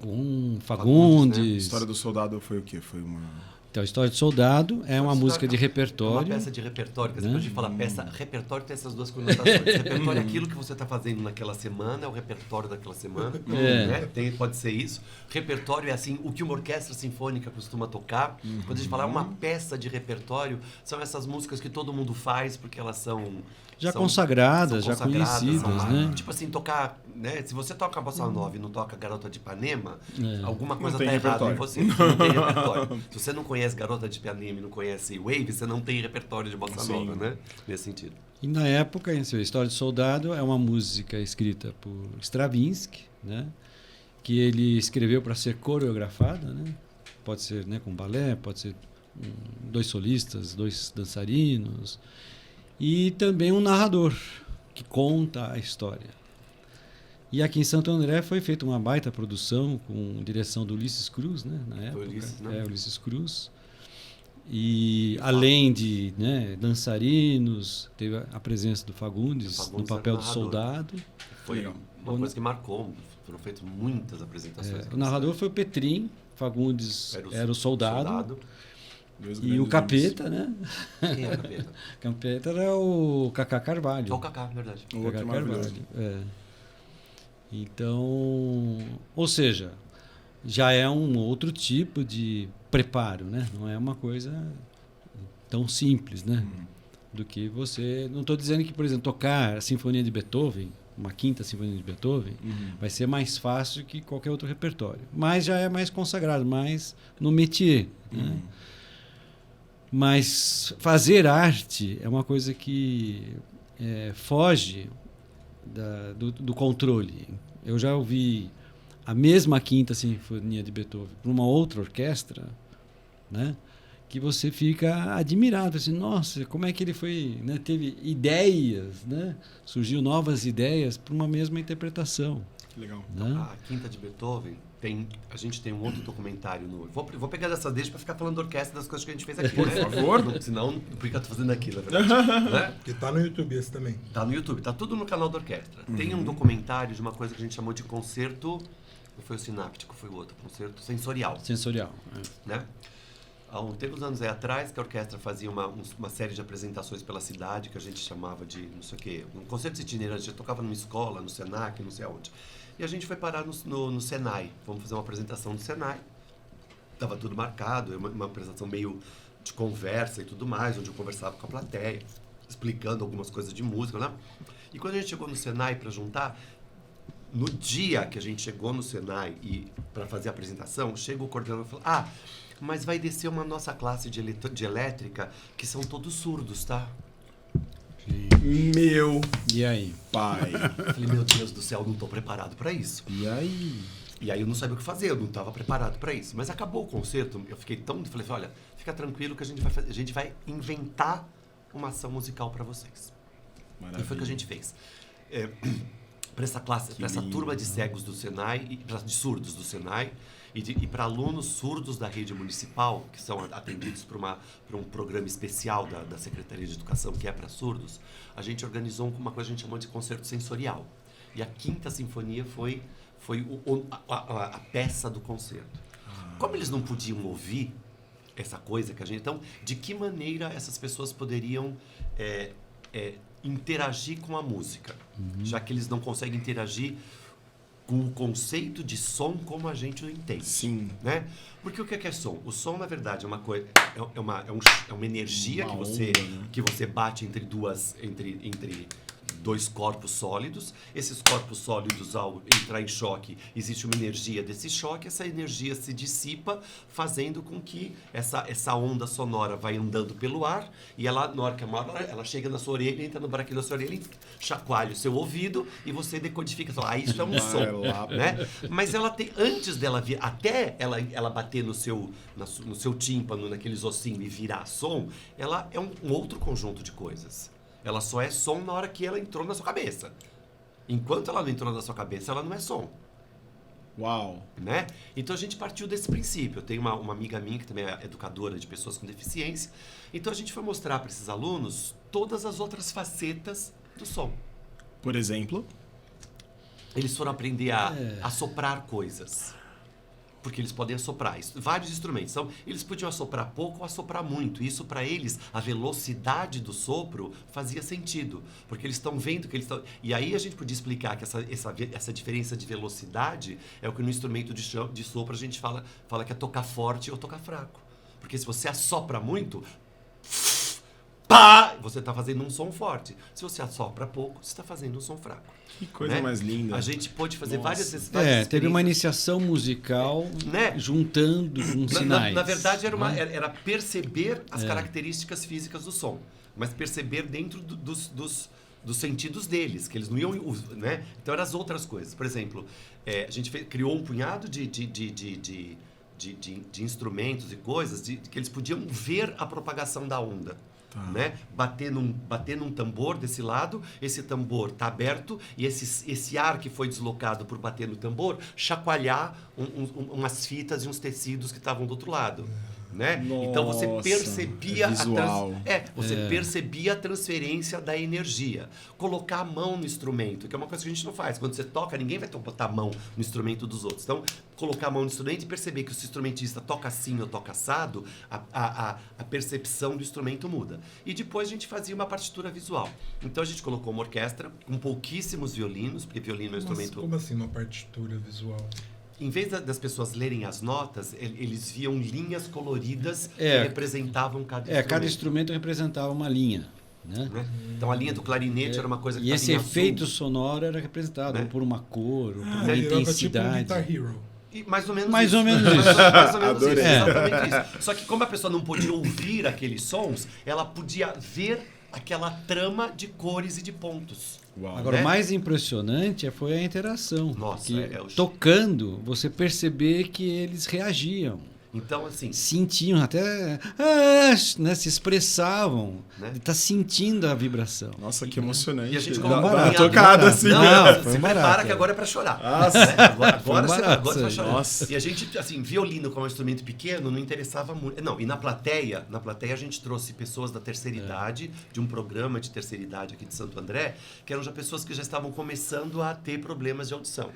Speaker 3: Fagundes,
Speaker 4: Fagundes.
Speaker 3: né?
Speaker 2: História do Soldado foi o quê? Foi uma...
Speaker 4: Então, a História do Soldado é uma música de
Speaker 3: É
Speaker 4: repertório.
Speaker 3: uma peça de repertório, que
Speaker 4: Né?
Speaker 3: depois de falar peça, repertório tem essas duas conotações. Repertório é aquilo que você está fazendo naquela semana, é o repertório daquela semana. Né? Pode ser isso. Repertório é assim, o que uma orquestra sinfônica costuma tocar. Quando a gente falar uma peça de repertório, são essas músicas que todo mundo faz, porque elas são
Speaker 4: consagradas, já conhecidas, né?
Speaker 3: Tipo assim, tocar, né? Se você toca Bossa Nova e não toca Garota de Ipanema, alguma coisa
Speaker 2: tem
Speaker 3: tá errada em
Speaker 2: repertório.
Speaker 3: você. Você não tem repertório. Se você não conhece Garota de Ipanema e não conhece Wave, você não tem repertório de Bossa Nova, né? Nesse sentido.
Speaker 4: E na época, a História do Soldado é uma música escrita por Stravinsky, né? Que ele escreveu para ser coreografada, né? Pode ser, né, com balé, pode ser 2 solistas, 2 dançarinos. E também um narrador que conta a história. E aqui em Santo André foi feita uma baita produção com direção do Ulisses Cruz, né, na época.
Speaker 3: Ulisses, né?
Speaker 4: Ulisses Cruz. E além de, né, dançarinos, teve a presença do Fagundes no papel do soldado.
Speaker 3: Foi uma coisa que marcou. Foram feitas muitas apresentações.
Speaker 4: O narrador foi o Petrin, Fagundes era o soldado. E o Capeta, né?
Speaker 3: Quem é o Capeta?
Speaker 4: Capeta era o Cacá Carvalho.
Speaker 3: É o Cacá, verdade.
Speaker 2: O outro maravilhoso.
Speaker 4: Então, ou seja, já é um outro tipo de preparo, né? Não é uma coisa tão simples, né? Do que você... Não estou dizendo que, por exemplo, tocar a Sinfonia de Beethoven, uma 5ª Sinfonia de Beethoven, vai ser mais fácil que qualquer outro repertório. Mas já é mais consagrado, mais no métier, né? Mas fazer arte é uma coisa que foge do controle. Eu já ouvi a mesma 5ª Sinfonia de Beethoven para uma outra orquestra, né? Que você fica admirado, assim, nossa, como é que ele foi, né? Teve ideias, né? Surgiu novas ideias para uma mesma interpretação.
Speaker 2: Que legal.
Speaker 4: Né?
Speaker 3: A 5ª de Beethoven, a gente tem um outro documentário no... Vou pegar dessa deixa para ficar falando da orquestra, das coisas que a gente fez aqui,
Speaker 2: Por
Speaker 3: né?
Speaker 2: favor.
Speaker 3: Senão, por que eu tô fazendo aqui, na verdade? Né?
Speaker 1: Que tá no YouTube esse também.
Speaker 3: Tá no YouTube, tá tudo no canal da orquestra. Tem um documentário de uma coisa que a gente chamou de concerto... Não foi o sináptico, foi o outro. Concerto sensorial.
Speaker 4: Sensorial.
Speaker 3: Né? Há uns anos atrás, que a orquestra fazia uma série de apresentações pela cidade, que a gente chamava de, não sei o quê, um concerto itinerante. A gente tocava numa escola, no Senac, não sei aonde. E a gente foi parar no Senai. Vamos fazer uma apresentação no Senai. Estava tudo marcado, uma apresentação meio de conversa e tudo mais, onde eu conversava com a plateia, explicando algumas coisas de música, né? E quando a gente chegou no Senai para juntar, no dia que a gente chegou no Senai e para fazer a apresentação, chega o coordenador e fala: mas vai descer uma nossa classe de elétrica que são todos surdos, tá?
Speaker 2: Meu
Speaker 4: E aí?
Speaker 2: pai.
Speaker 3: Eu falei, meu Deus do céu, não estou preparado para isso.
Speaker 2: E aí?
Speaker 3: E aí eu não sabia o que fazer, eu não estava preparado para isso. Mas acabou o concerto, eu fiquei falei, olha, fica tranquilo que a gente vai inventar uma ação musical para vocês.
Speaker 2: Maravilha.
Speaker 3: E foi o que a gente fez. Para essa classe, para essa turma de cegos do Senai, de surdos do Senai, e para alunos surdos da rede municipal, que são atendidos por um programa especial da Secretaria de Educação, que é para surdos, a gente organizou uma coisa que a gente chamou de concerto sensorial. E a 5ª Sinfonia foi a peça do concerto. Como eles não podiam ouvir essa coisa que a gente... Então, de que maneira essas pessoas poderiam interagir com a música, já que eles não conseguem interagir com o conceito de som como a gente o entende.
Speaker 2: Sim.
Speaker 3: Né? Porque o que é som? O som, na verdade, é uma coisa, é uma energia
Speaker 2: Uma
Speaker 3: que você bate entre dois corpos sólidos. Esses corpos sólidos, ao entrar em choque, existe uma energia desse choque. Essa energia se dissipa, fazendo com que essa onda sonora vai andando pelo ar, e ela, na hora que ela chega na sua orelha, entra no buraquinho da sua orelha, chacoalha o seu ouvido e você decodifica, fala, isso é um som. Né? Mas ela tem, antes dela vir, até ela bater no seu tímpano, naqueles ossinhos e virar som, ela é um outro conjunto de coisas. Ela só é som na hora que ela entrou na sua cabeça. Enquanto ela não entrou na sua cabeça, ela não é som.
Speaker 2: Uau!
Speaker 3: Né? Então a gente partiu desse princípio. Eu tenho uma amiga minha que também é educadora de pessoas com deficiência. Então a gente foi mostrar para esses alunos todas as outras facetas do som.
Speaker 2: Por exemplo?
Speaker 3: Eles foram aprender a soprar coisas. Porque eles podem assoprar vários instrumentos. Então, eles podiam assoprar pouco ou assoprar muito. Isso, para eles, a velocidade do sopro fazia sentido. Porque eles estão vendo que eles estão... E aí a gente podia explicar que essa diferença de velocidade é o que no instrumento de sopro a gente fala que é tocar forte ou tocar fraco. Porque se você assopra muito... Pá! Você está fazendo um som forte. Se você assopra pouco, você está fazendo um som fraco.
Speaker 2: Que coisa
Speaker 3: né?
Speaker 2: mais linda.
Speaker 3: A gente pôde fazer várias
Speaker 4: teve uma iniciação musical,
Speaker 3: né?
Speaker 4: Juntando com sinais.
Speaker 3: Na verdade, era perceber as características físicas do som, mas perceber dentro dos sentidos deles, que eles não iam... Né? Então, eram as outras coisas. Por exemplo, a gente criou um punhado de instrumentos e coisas que eles podiam ver a propagação da onda. Né? Bater num tambor desse lado, esse tambor está aberto e esse ar que foi deslocado por bater no tambor chacoalhar umas fitas e uns tecidos que estavam do outro lado. Né? Então você percebia percebia a transferência da energia. Colocar a mão no instrumento, que é uma coisa que a gente não faz. Quando você toca, ninguém vai botar a mão no instrumento dos outros. Então, colocar a mão no instrumento e perceber que o instrumentista toca assim ou toca assado, a percepção do instrumento muda. E depois a gente fazia uma partitura visual. Então a gente colocou uma orquestra com pouquíssimos violinos, porque violino é um instrumento...
Speaker 1: Como assim uma partitura visual?
Speaker 3: Em vez das pessoas lerem as notas, eles viam linhas coloridas que representavam cada instrumento.
Speaker 4: Cada instrumento representava uma linha. Né?
Speaker 3: Então a linha do clarinete era uma coisa que
Speaker 4: e esse efeito
Speaker 3: azul,
Speaker 4: sonoro era representado por uma cor, ou por uma
Speaker 1: intensidade.
Speaker 4: intensidade.
Speaker 1: Tipo um Guitar Hero.
Speaker 3: E mais ou menos
Speaker 4: mais
Speaker 3: isso.
Speaker 4: Ou menos isso.
Speaker 3: Adorei. Exatamente isso. Só que como a pessoa não podia ouvir aqueles sons, ela podia ver aquela trama de cores e de pontos.
Speaker 2: Uau.
Speaker 4: Agora, o mais impressionante foi a interação.
Speaker 3: Nossa,
Speaker 4: tocando, você perceber que eles reagiam.
Speaker 3: Então, assim...
Speaker 4: Sentiam, até né, se expressavam. Né? Tá sentindo a vibração.
Speaker 2: Nossa, que emocionante.
Speaker 3: E a gente
Speaker 2: tocada assim.
Speaker 3: Não, se prepara que agora é para chorar. Nossa. Né? Agora você vai chorar.
Speaker 2: Nossa.
Speaker 3: E a gente, assim, violino como um instrumento pequeno, não interessava muito. Não, e na plateia a gente trouxe pessoas da terceira idade, de um programa de terceira idade aqui de Santo André, que eram já pessoas que já estavam começando a ter problemas de audição.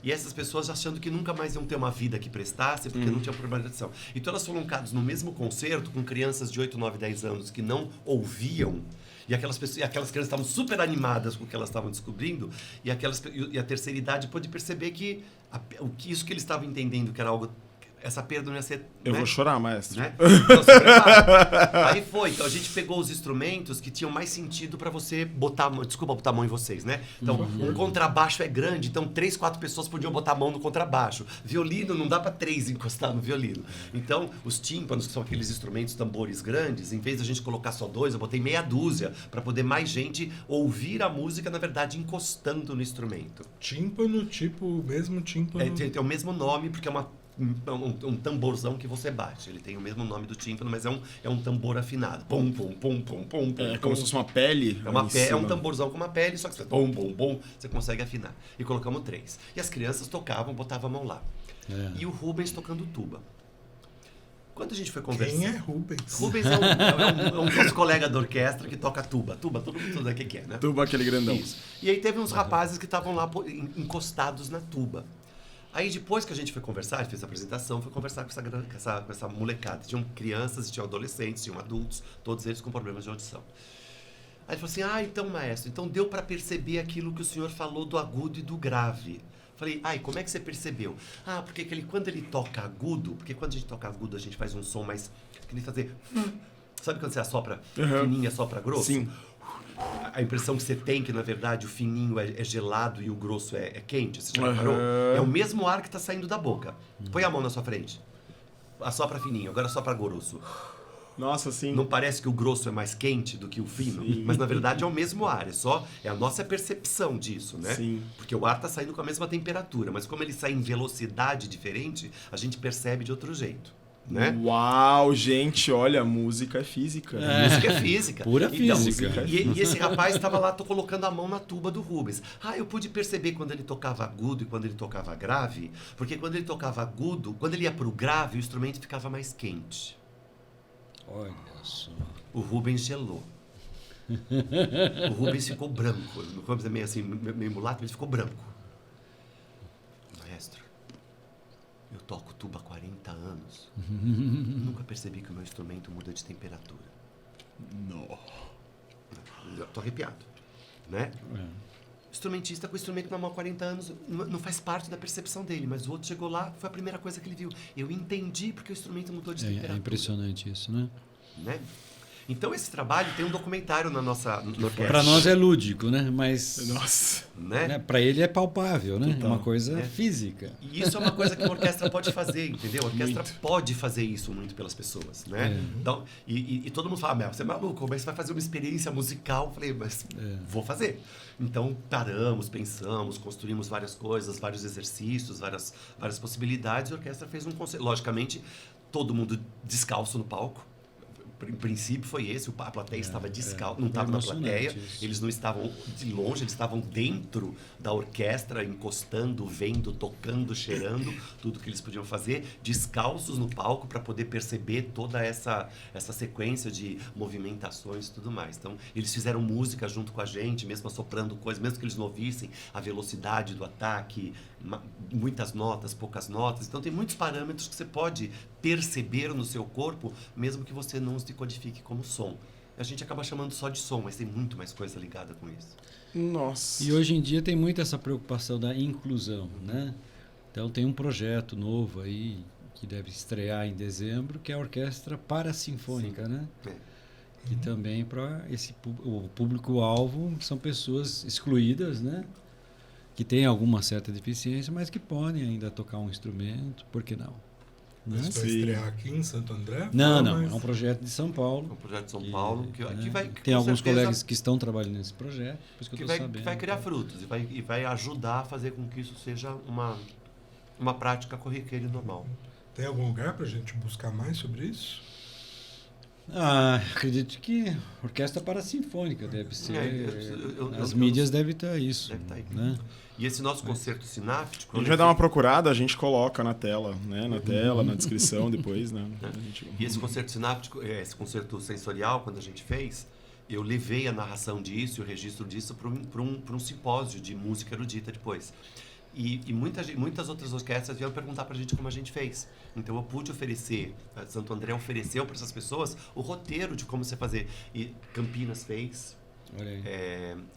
Speaker 3: E essas pessoas achando que nunca mais iam ter uma vida que prestasse, porque não tinham problema de audição. Então elas foram colocadas no mesmo concerto com crianças de 8, 9, 10 anos que não ouviam. E aquelas crianças estavam super animadas com o que elas estavam descobrindo. E a terceira idade pôde perceber que isso que eles estavam entendendo que era algo... Essa perda não ia ser...
Speaker 2: Eu vou chorar, maestro.
Speaker 3: Né? Então, se prepara. Aí foi. Então, a gente pegou os instrumentos que tinham mais sentido para você botar a mão... Desculpa botar a mão em vocês, né? Então, um contrabaixo é grande. Então, 3, 4 pessoas podiam botar a mão no contrabaixo. Violino, não dá para 3 encostar no violino. Então, os tímpanos, que são aqueles instrumentos, tambores grandes, em vez da gente colocar só 2, eu botei meia dúzia para poder mais gente ouvir a música, na verdade, encostando no instrumento.
Speaker 1: Tímpano, tipo, o mesmo tímpano...
Speaker 3: Tem o mesmo nome, porque é um tamborzão que você bate. Ele tem o mesmo nome do tímpano, mas é um tambor afinado. Pum, pum, pum, pum, pum.
Speaker 2: É como se fosse uma pele.
Speaker 3: É um tamborzão com uma pele, só que você pum, pum, pum, você consegue afinar. E colocamos 3. E as crianças tocavam, botavam a mão lá. E o Rubens tocando tuba. Quando a gente foi conversar...
Speaker 1: Quem é Rubens?
Speaker 3: Rubens é um dos colegas da orquestra que toca tuba. Tuba, todo mundo sabe o que é, né?
Speaker 2: Tuba, aquele grandão.
Speaker 3: Isso. E aí teve uns rapazes que estavam lá encostados na tuba. Aí depois que a gente foi conversar, fez a apresentação, foi conversar com essa molecada. Tinham crianças, tinham adolescentes, tinham adultos, todos eles com problemas de audição. Aí ele falou assim, então maestro, então deu para perceber aquilo que o senhor falou do agudo e do grave. Falei, como é que você percebeu? Porque quando ele toca agudo, porque quando a gente toca agudo a gente faz um som mais, que nem fazer... Sabe quando você assopra fininho e assopra grosso?
Speaker 2: Sim.
Speaker 3: A impressão que você tem que, na verdade, o fininho é gelado e o grosso é quente. Você já reparou? É o mesmo ar que está saindo da boca. Põe a mão na sua frente. Assopra fininho, agora assopra grosso.
Speaker 2: Nossa, sim.
Speaker 3: Não parece que o grosso é mais quente do que o fino? Sim. Mas, na verdade, é o mesmo ar. É a nossa percepção disso, né?
Speaker 2: Sim.
Speaker 3: Porque o ar está saindo com a mesma temperatura. Mas como ele sai em velocidade diferente, a gente percebe de outro jeito. né?
Speaker 2: Uau, gente, olha, música é física.
Speaker 3: Música é física.
Speaker 4: Pura
Speaker 3: Então,
Speaker 4: física.
Speaker 3: E esse rapaz estava lá colocando a mão na tuba do Rubens. Eu pude perceber quando ele tocava agudo e quando ele tocava grave, porque quando ele tocava agudo, quando ele ia pro grave, o instrumento ficava mais quente.
Speaker 4: Olha só.
Speaker 3: O Rubens gelou. O Rubens ficou branco. O Rubens é meio assim, meio mulato, mas ele ficou branco. Maestro, eu toco tuba há 40 anos. Nunca percebi que o meu instrumento muda de temperatura.
Speaker 2: Não.
Speaker 3: Eu tô arrepiado, né? Instrumentista com instrumento na mão há 40 anos não faz parte da percepção dele, mas o outro chegou lá, foi a primeira coisa que ele viu. Eu entendi porque o instrumento mudou de temperatura.
Speaker 4: É impressionante isso, né?
Speaker 3: Né? Então esse trabalho tem um documentário na nossa orquestra.
Speaker 4: Para nós é lúdico, né? Mas
Speaker 2: Nossa.
Speaker 3: Né?
Speaker 4: para ele é palpável, né?
Speaker 2: Total.
Speaker 4: É uma coisa física.
Speaker 3: E isso é uma coisa que a orquestra pode fazer, entendeu? A orquestra pode fazer isso muito pelas pessoas, né? Então, e todo mundo fala, você é maluco, mas você vai fazer uma experiência musical? Eu falei, mas vou fazer. Então, paramos, pensamos, construímos várias coisas, vários exercícios, várias possibilidades, e a orquestra fez um concerto. Logicamente, todo mundo descalço no palco. Em princípio foi esse, a plateia estava descalço, não estava na plateia,
Speaker 4: isso.
Speaker 3: eles não estavam de longe, eles estavam dentro da orquestra, encostando, vendo, tocando, cheirando, tudo que eles podiam fazer, descalços no palco para poder perceber toda essa sequência de movimentações e tudo mais. Então, eles fizeram música junto com a gente, mesmo assoprando coisas, mesmo que eles não ouvissem a velocidade do ataque, muitas notas, poucas notas. Então, tem muitos parâmetros que você pode perceber no seu corpo, mesmo que você não os decodifique como som. A gente acaba chamando só de som, mas tem muito mais coisa ligada com isso.
Speaker 2: Nossa.
Speaker 4: E hoje em dia tem muito essa preocupação da inclusão, né? Então tem um projeto novo aí que deve estrear em dezembro, que é a Orquestra Parasinfônica, né? Que também para o público-alvo são pessoas excluídas, né? Que têm alguma certa deficiência, mas que podem ainda tocar um instrumento, por que não?
Speaker 1: Isso vai estrear aqui em Santo André?
Speaker 4: Não, é um projeto de São Paulo.
Speaker 3: É um projeto de São Paulo que vai...
Speaker 4: Tem alguns colegas que estão trabalhando nesse projeto, por isso que eu estou sabendo.
Speaker 3: Que vai criar frutos e vai ajudar a fazer com que isso seja uma prática corriqueira e normal.
Speaker 1: Tem algum lugar para a gente buscar mais sobre isso?
Speaker 4: Acredito que Orquestra Parasinfônica deve ser. As
Speaker 3: eu
Speaker 4: mídias devem estar isso.
Speaker 3: Deve estar aí.
Speaker 4: Né?
Speaker 3: E esse nosso concerto sináptico...
Speaker 2: A gente vai dar uma procurada, a gente coloca na tela, né? Na tela, na descrição depois, né?
Speaker 3: E esse concerto sináptico, esse concerto sensorial, quando a gente fez, eu levei a narração disso, o registro disso para um simpósio de música erudita depois. E muitas outras orquestras vieram perguntar para a gente como a gente fez. Então eu pude oferecer, Santo André ofereceu para essas pessoas o roteiro de como você fazer. E Campinas fez,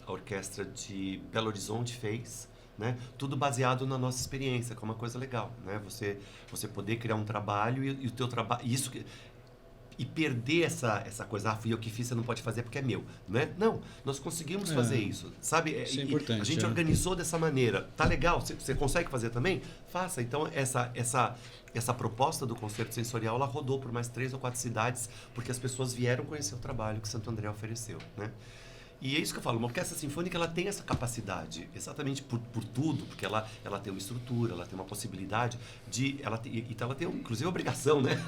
Speaker 3: a orquestra de Belo Horizonte fez, né? Tudo baseado na nossa experiência, que é uma coisa legal, né? Você poder criar um trabalho e o teu trabalho... E perder essa coisa, fui eu que fiz, você não pode fazer porque é meu, né? Não, nós conseguimos fazer isso, sabe?
Speaker 4: Isso é importante.
Speaker 3: A gente organizou dessa maneira. Tá legal? Você consegue fazer também? Faça. Então, essa proposta do concerto sensorial, ela rodou por mais 3 ou 4 cidades, porque as pessoas vieram conhecer o trabalho que Santo André ofereceu, né? E é isso que eu falo, uma orquestra sinfônica ela tem essa capacidade, exatamente por tudo, porque ela tem uma estrutura, ela tem uma possibilidade ela tem inclusive a obrigação, né?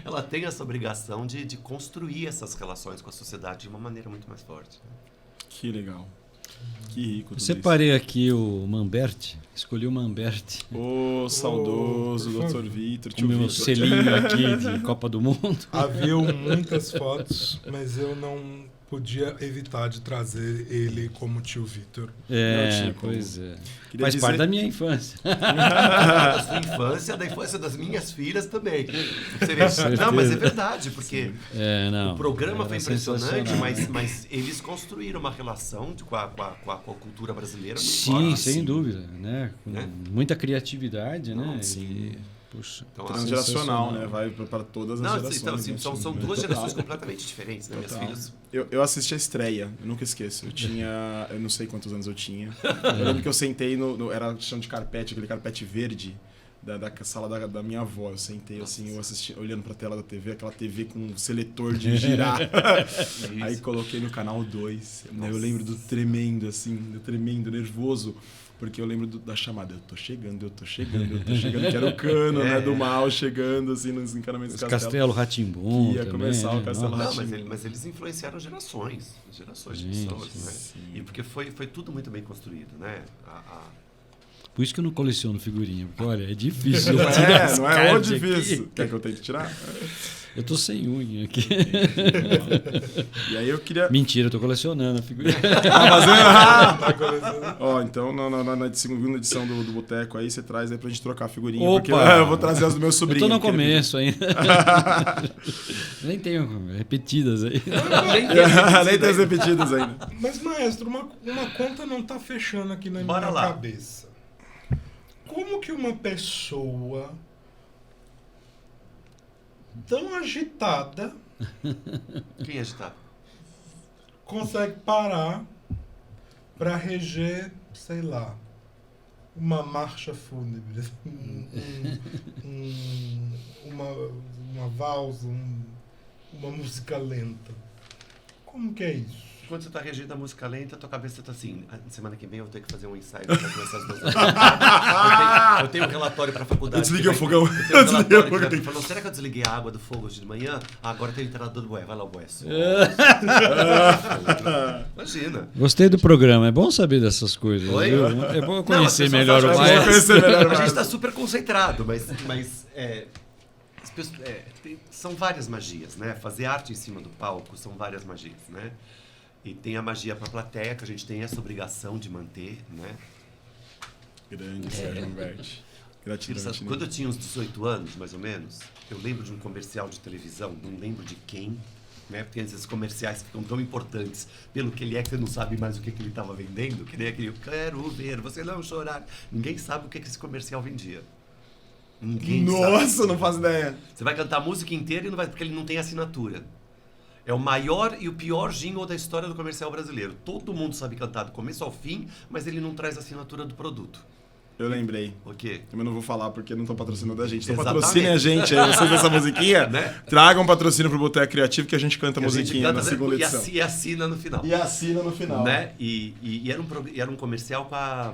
Speaker 3: Ela tem essa obrigação de construir essas relações com a sociedade de uma maneira muito mais forte. Né?
Speaker 2: Que legal. Que rico tudo
Speaker 4: Separei aqui o Mamberti, escolhi o Mamberti.
Speaker 2: O saudoso Dr. Vitor.
Speaker 4: O meu selinho aqui de Copa do Mundo.
Speaker 1: Havia muitas fotos, mas eu não podia evitar de trazer ele como tio Vitor.
Speaker 4: Pois é. Faz parte da minha infância.
Speaker 3: Da sua infância, da infância das minhas filhas também. Você vê? Não, mas é verdade, porque o programa foi impressionante, mas eles construíram uma relação com a cultura brasileira.
Speaker 4: Sim, sem dúvida. Né? Com muita criatividade, né?
Speaker 2: Sim.
Speaker 4: Puxa,
Speaker 2: então, transgeracional, né? Vai para todas as gerações.
Speaker 3: Então, são duas gerações completamente diferentes, né? Minhas filhas.
Speaker 2: Eu assisti a estreia, eu nunca esqueço. Eu não sei quantos anos eu tinha. Eu lembro que eu sentei era chão de carpete, aquele carpete verde da sala da minha avó. Eu sentei assim, eu assisti, olhando pra tela da TV, aquela TV com um seletor de girar. Aí coloquei no canal 2. Eu lembro do tremendo, assim, nervoso. Porque eu lembro da chamada, eu tô chegando, que era o cano, né, do mal chegando, assim, nos encanamentos do
Speaker 4: Castelo Rá-Tim-Bum
Speaker 2: ia começar o Castelo
Speaker 3: Não,
Speaker 2: Rá-Tim-Bum.
Speaker 3: mas eles influenciaram gerações de
Speaker 4: Gente,
Speaker 3: pessoas, né?
Speaker 2: sim.
Speaker 3: E porque foi tudo muito bem construído, né?
Speaker 4: Por isso que eu não coleciono figurinha, porque olha, é difícil.
Speaker 2: Não
Speaker 4: tirar as
Speaker 2: é o
Speaker 4: cards
Speaker 2: difícil.
Speaker 4: aqui.
Speaker 2: Quer que eu tente tirar?
Speaker 4: Eu tô sem unha aqui.
Speaker 2: E aí eu queria...
Speaker 4: Mentira, eu tô colecionando a figurinha.
Speaker 2: Ó, então na segunda edição do Boteco aí, você traz aí pra gente trocar a figurinha.
Speaker 4: Opa!
Speaker 2: Porque eu vou trazer as do meu
Speaker 4: Eu
Speaker 2: sobrinho.
Speaker 4: tô no
Speaker 2: que ele-
Speaker 4: começo ainda. Nem tenho repetidas aí.
Speaker 2: Nem tem as repetidas ainda.
Speaker 1: Mas, maestro, uma conta não tá fechando aqui na
Speaker 3: Bora
Speaker 1: minha
Speaker 3: lá.
Speaker 1: cabeça. Como que uma pessoa tão agitada
Speaker 3: Quem agitava?
Speaker 1: consegue parar para reger, sei lá, uma marcha fúnebre, uma valsa, uma música lenta? Como que é isso?
Speaker 3: Quando você tá regindo a música lenta, a tua cabeça tá assim, semana que vem eu vou ter que fazer um ensaio pra começar as 2 horas. Eu tenho um relatório pra faculdade.
Speaker 2: Eu desliguei o fogão.
Speaker 3: Eu tenho um relatório que falou, será que eu desliguei a água do fogo hoje de manhã? Ah, agora tem o encanador do bué, vai lá o bué. Imagina.
Speaker 4: Gostei do programa, é bom saber dessas coisas.
Speaker 3: Oi?
Speaker 4: Viu? É bom
Speaker 3: Não,
Speaker 4: conhecer
Speaker 3: as pessoas
Speaker 4: melhor o
Speaker 3: acham-
Speaker 2: Vamos
Speaker 4: maestro.
Speaker 2: conhecer melhor o
Speaker 3: A gente
Speaker 2: maestro.
Speaker 3: tá super concentrado, mas as pessoas, são várias magias, né? Fazer arte em cima do palco são várias magias, né? E tem a magia para a plateia, que a gente tem essa obrigação de manter, né?
Speaker 2: Grande Sérgio Humberti. Gratidão.
Speaker 3: Sabe, quando eu tinha uns 18 anos, mais ou menos, eu lembro de um comercial de televisão, não lembro de quem, né? Porque esses comerciais ficam tão importantes pelo que ele é que você não sabe mais o que ele estava vendendo, que nem aquele eu quero ver, você não chorar. Ninguém sabe o que esse comercial vendia. Ninguém sabe.
Speaker 2: Nossa, não faço ideia.
Speaker 3: Você vai cantar a música inteira e não vai, porque ele não tem assinatura. É o maior e o pior jingle da história do comercial brasileiro. Todo mundo sabe cantar do começo ao fim, mas ele não traz a assinatura do produto.
Speaker 2: Eu lembrei.
Speaker 3: O quê?
Speaker 2: Também não vou falar porque não estão patrocinando a gente. Então
Speaker 3: Exatamente.
Speaker 2: patrocinem a gente aí, vocês dessa musiquinha.
Speaker 3: Né?
Speaker 2: Tragam patrocínio pro Boteco Criativo que a gente canta a
Speaker 3: Que a gente
Speaker 2: musiquinha
Speaker 3: canta
Speaker 2: na segunda edição.
Speaker 3: e assina no final.
Speaker 2: E assina no final.
Speaker 3: Né? E era um comercial com a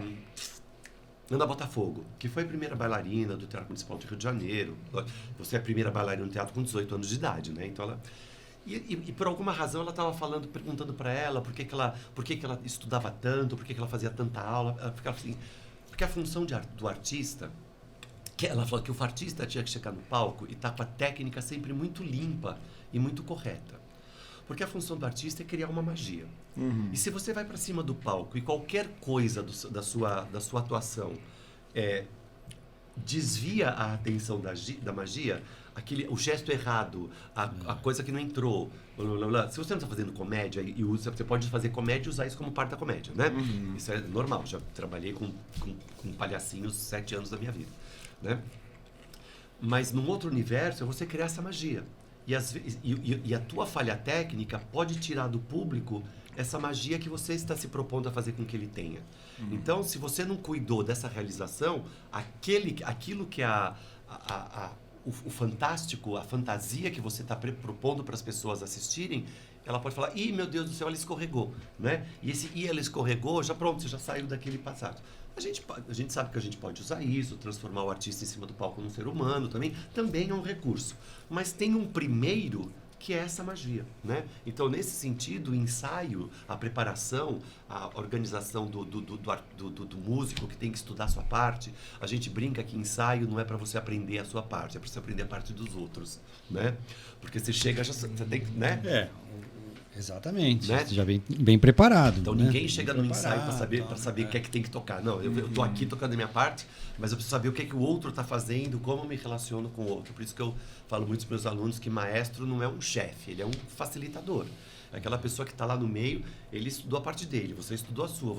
Speaker 3: Ana Botafogo, que foi a primeira bailarina do Teatro Municipal de Rio de Janeiro. Você é a primeira bailarina no teatro com 18 anos de idade, né? Então ela... E por alguma razão ela estava perguntando para ela por que ela estudava tanto, por que ela fazia tanta aula. Ela ficava assim, porque a função do artista, que ela falou que o artista tinha que chegar no palco e estar com a técnica sempre muito limpa e muito correta. Porque a função do artista é criar uma magia.
Speaker 2: Uhum.
Speaker 3: E se você vai para cima do palco e qualquer coisa da sua atuação desvia a atenção da magia, o gesto errado, a coisa que não entrou, blá, blá, blá. Se você não está fazendo comédia, você pode fazer comédia e usar isso como parte da comédia, né?
Speaker 2: Uhum.
Speaker 3: Isso é normal, já trabalhei com palhacinhos 7 anos da minha vida, né? Mas num outro universo é você criar essa magia. E a tua falha técnica pode tirar do público essa magia que você está se propondo a fazer com que ele tenha. Então, se você não cuidou dessa realização, aquilo que é o fantástico, a fantasia que você está propondo para as pessoas assistirem, ela pode falar, ih, meu Deus do céu, ela escorregou, né? E esse ela escorregou, já pronto, você já saiu daquele passado. A gente sabe que a gente pode usar isso, transformar o artista em cima do palco num ser humano também é um recurso. Mas tem um primeiro que é essa magia, né? Então, nesse sentido, o ensaio, a preparação, a organização do músico que tem que estudar a sua parte, a gente brinca que ensaio não é para você aprender a sua parte, é para você aprender a parte dos outros, né? Porque você chega, você tem que, né?
Speaker 4: Exatamente.
Speaker 3: Né?
Speaker 4: Você já vem bem preparado.
Speaker 3: Então
Speaker 4: né?
Speaker 3: ninguém chega no ensaio para
Speaker 4: Preparado,
Speaker 3: saber o que é que tem que tocar. Não, eu tô aqui tocando a minha parte, mas eu preciso saber o que é que o outro está fazendo, como eu me relaciono com o outro. Por isso que eu falo muito para os meus alunos que maestro não é um chefe, ele é um facilitador. É aquela pessoa que está lá no meio, ele estudou a parte dele, você estudou a sua,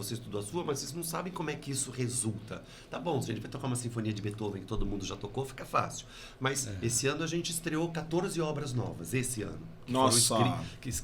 Speaker 3: mas vocês não sabem como é que isso resulta. Tá bom, se a gente vai tocar uma sinfonia de Beethoven que todo mundo já tocou, fica fácil. Mas esse ano a gente estreou 14 obras novas, esse ano.
Speaker 2: Nossa!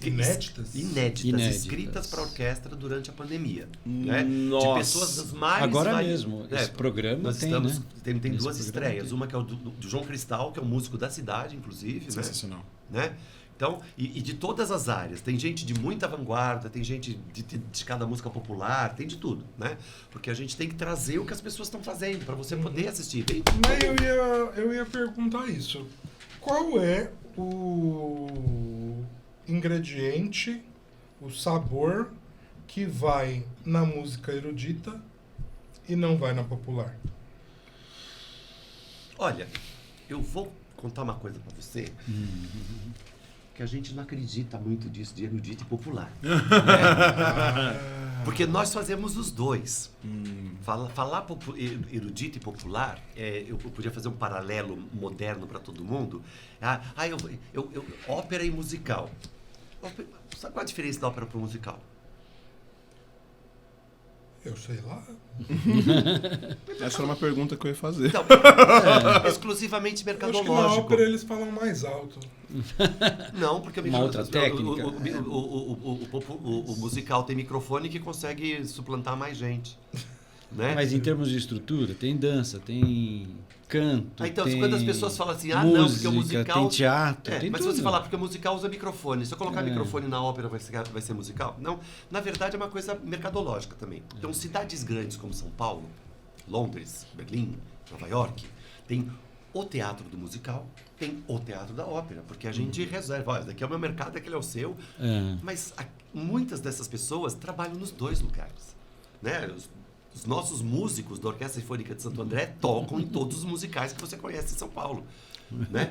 Speaker 1: Inéditas?
Speaker 3: Inéditas, escritas para orquestra durante a pandemia. Né?
Speaker 2: Nossa!
Speaker 3: De pessoas das mais...
Speaker 4: Agora mesmo, esse programa
Speaker 3: nós
Speaker 4: tem,
Speaker 3: estamos,
Speaker 4: né?
Speaker 3: tem duas
Speaker 4: Esse
Speaker 3: estreias.
Speaker 4: programa
Speaker 3: Uma que é o do João Cristal, que é o músico da cidade, inclusive.
Speaker 2: Sensacional.
Speaker 3: Né? Então, e de todas as áreas. Tem gente de muita vanguarda, tem gente de cada música popular, tem de tudo, né? Porque a gente tem que trazer o que as pessoas estão fazendo para você poder assistir.
Speaker 1: Mas eu ia perguntar isso. Qual é o ingrediente, o sabor que vai na música erudita e não vai na popular?
Speaker 3: Olha, eu vou contar uma coisa para você. Que a gente não acredita muito disso de erudito e popular. Né? Porque nós fazemos os dois. Falar erudito e popular, eu podia fazer um paralelo moderno para todo mundo. Ópera e musical. Sabe qual a diferença da ópera para o musical?
Speaker 1: Eu sei lá.
Speaker 2: Essa era uma pergunta que eu ia fazer.
Speaker 3: Então, exclusivamente
Speaker 1: Eu acho que
Speaker 3: mercadológico.
Speaker 1: na ópera eles falam mais alto.
Speaker 3: Não, porque
Speaker 4: Uma outra técnica.
Speaker 3: O musical tem microfone que consegue suplantar mais gente. Né?
Speaker 4: Mas em termos de estrutura, tem dança, tem canto,
Speaker 3: Então,
Speaker 4: tem
Speaker 3: quando as pessoas falam assim,
Speaker 4: música,
Speaker 3: não, porque o musical...
Speaker 4: tem teatro, tem
Speaker 3: mas
Speaker 4: tudo.
Speaker 3: se você falar, porque o musical usa microfone, se eu colocar microfone na ópera vai ser musical? Não, na verdade é uma coisa mercadológica também. Então, cidades grandes como São Paulo, Londres, Berlim, Nova York, tem o teatro do musical, tem o teatro da ópera, porque a gente reserva, olha, daqui é o meu mercado, aquele é o seu, mas muitas dessas pessoas trabalham nos dois lugares, né? Os nossos músicos da Orquestra Sinfônica de Santo André tocam em todos os musicais que você conhece em São Paulo. Né?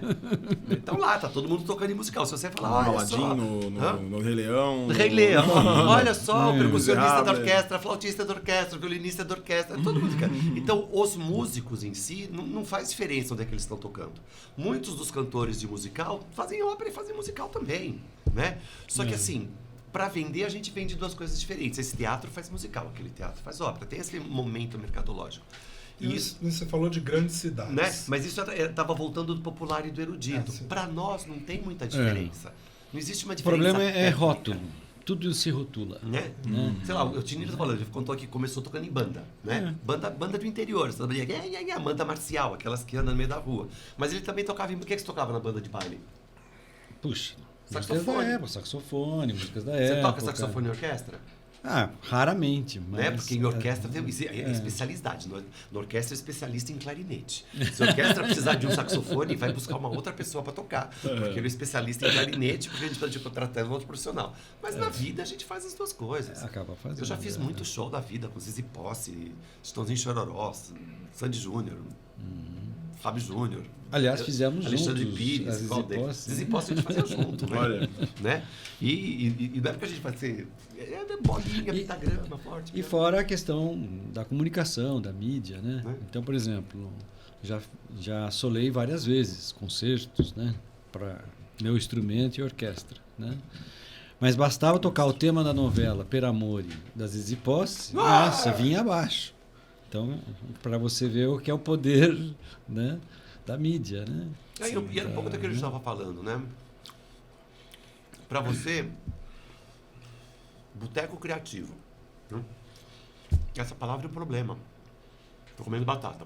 Speaker 3: Então lá, tá todo mundo tocando em musical. Se você falar, olha só...
Speaker 2: No Rei Leão.
Speaker 3: Rei Leão. Olha só, o percussionista da
Speaker 2: Miserável.
Speaker 3: orquestra, flautista da orquestra, violinista da orquestra, todo mundo. Então, os músicos em si, não faz diferença onde é que eles estão tocando. Muitos dos cantores de musical fazem ópera e fazem musical também, né? Só que assim... Para vender, a gente vende duas coisas diferentes. Esse teatro faz musical, aquele teatro faz ópera. Tem esse momento mercadológico.
Speaker 1: E isso, você falou de grandes cidades.
Speaker 3: Né? Mas isso estava voltando do popular e do erudito. Para nós, não tem muita diferença. Não existe uma
Speaker 4: O
Speaker 3: diferença.
Speaker 4: problema é rótulo. Tudo se rotula.
Speaker 3: Né? Sei lá, o Tinino tá falando, ele contou que começou tocando em banda, né? Banda do interior, banda marcial, aquelas que andam no meio da rua. Mas ele também tocava em... O que você tocava na banda de baile?
Speaker 4: Puxa.
Speaker 3: Saxofone.
Speaker 4: Saxofone, músicas da época.
Speaker 3: Você toca saxofone em orquestra?
Speaker 4: Raramente. Mas,
Speaker 3: né? Porque em orquestra tem especialidade. Na orquestra é especialista em clarinete. Se a orquestra precisar de um saxofone, vai buscar uma outra pessoa para tocar. Porque ele é especialista em clarinete, porque a gente está contratando um outro profissional. Mas na vida a gente faz as duas coisas.
Speaker 4: Acaba fazendo.
Speaker 3: Eu já fiz muito show da vida com Zizi Posse, Estãozinho Chororó, Sandy Júnior, Fábio Júnior.
Speaker 4: Aliás, fizemos
Speaker 3: Alexandre
Speaker 4: juntos.
Speaker 3: Pires, Zizi Posse a gente fazia junto, né?
Speaker 2: Olha.
Speaker 3: Né? E não é porque a gente vai ser bolinha, pentagrama, forte.
Speaker 4: E fora a questão da comunicação, da mídia, né? Então, por exemplo, já solei várias vezes concertos, né? Para meu instrumento e orquestra, né? Mas bastava tocar o tema da novela Per Amore, da Zizi Posse, nossa, vinha abaixo. Então, para você ver o que é o poder, né, da mídia, né?
Speaker 3: E era um pouco daquilo que a gente estava falando, né? Para você, boteco criativo. Né? Essa palavra é um problema. Tô comendo batata.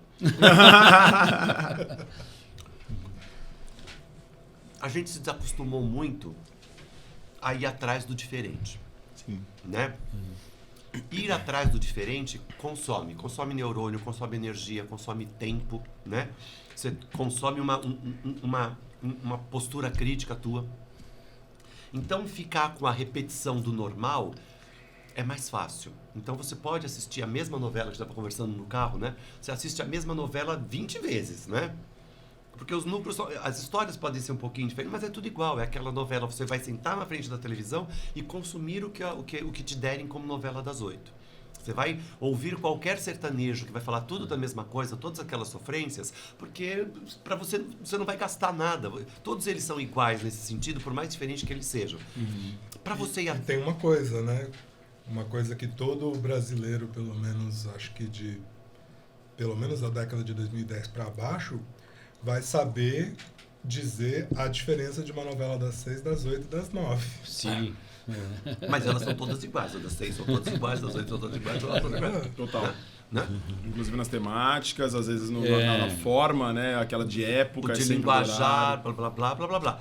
Speaker 3: A gente se desacostumou muito a ir atrás do diferente.
Speaker 2: Sim.
Speaker 3: Né? Ir atrás do diferente consome neurônio, consome energia, consome tempo, né? Você consome uma postura crítica tua. Então, ficar com a repetição do normal é mais fácil. Então, você pode assistir a mesma novela que a gente estava conversando no carro, né? Você assiste a mesma novela 20 vezes, né? Porque os núcleos, as histórias podem ser um pouquinho diferentes, mas é tudo igual. É aquela novela, você vai sentar na frente da televisão e consumir o que te derem como novela das 8. Você vai ouvir qualquer sertanejo que vai falar tudo da mesma coisa, todas aquelas sofrências, porque para você não vai gastar nada. Todos eles são iguais nesse sentido, por mais diferente que eles sejam. Para você ir...
Speaker 1: Tem uma coisa, né? Uma coisa que todo brasileiro, pelo menos, acho que pelo menos da década de 2010 para baixo, vai saber dizer a diferença de uma novela das 6, das 8 e das 9.
Speaker 4: Sim.
Speaker 3: Mas elas são todas iguais. As das 6 são todas iguais, das 8 são todas iguais, todas iguais.
Speaker 2: Total.
Speaker 3: Né?
Speaker 2: Inclusive nas temáticas, às vezes na forma, né? Aquela de época.
Speaker 3: O de
Speaker 2: sempre
Speaker 3: linguajar,
Speaker 2: dourado.
Speaker 3: blá, blá, blá, blá, blá, blá.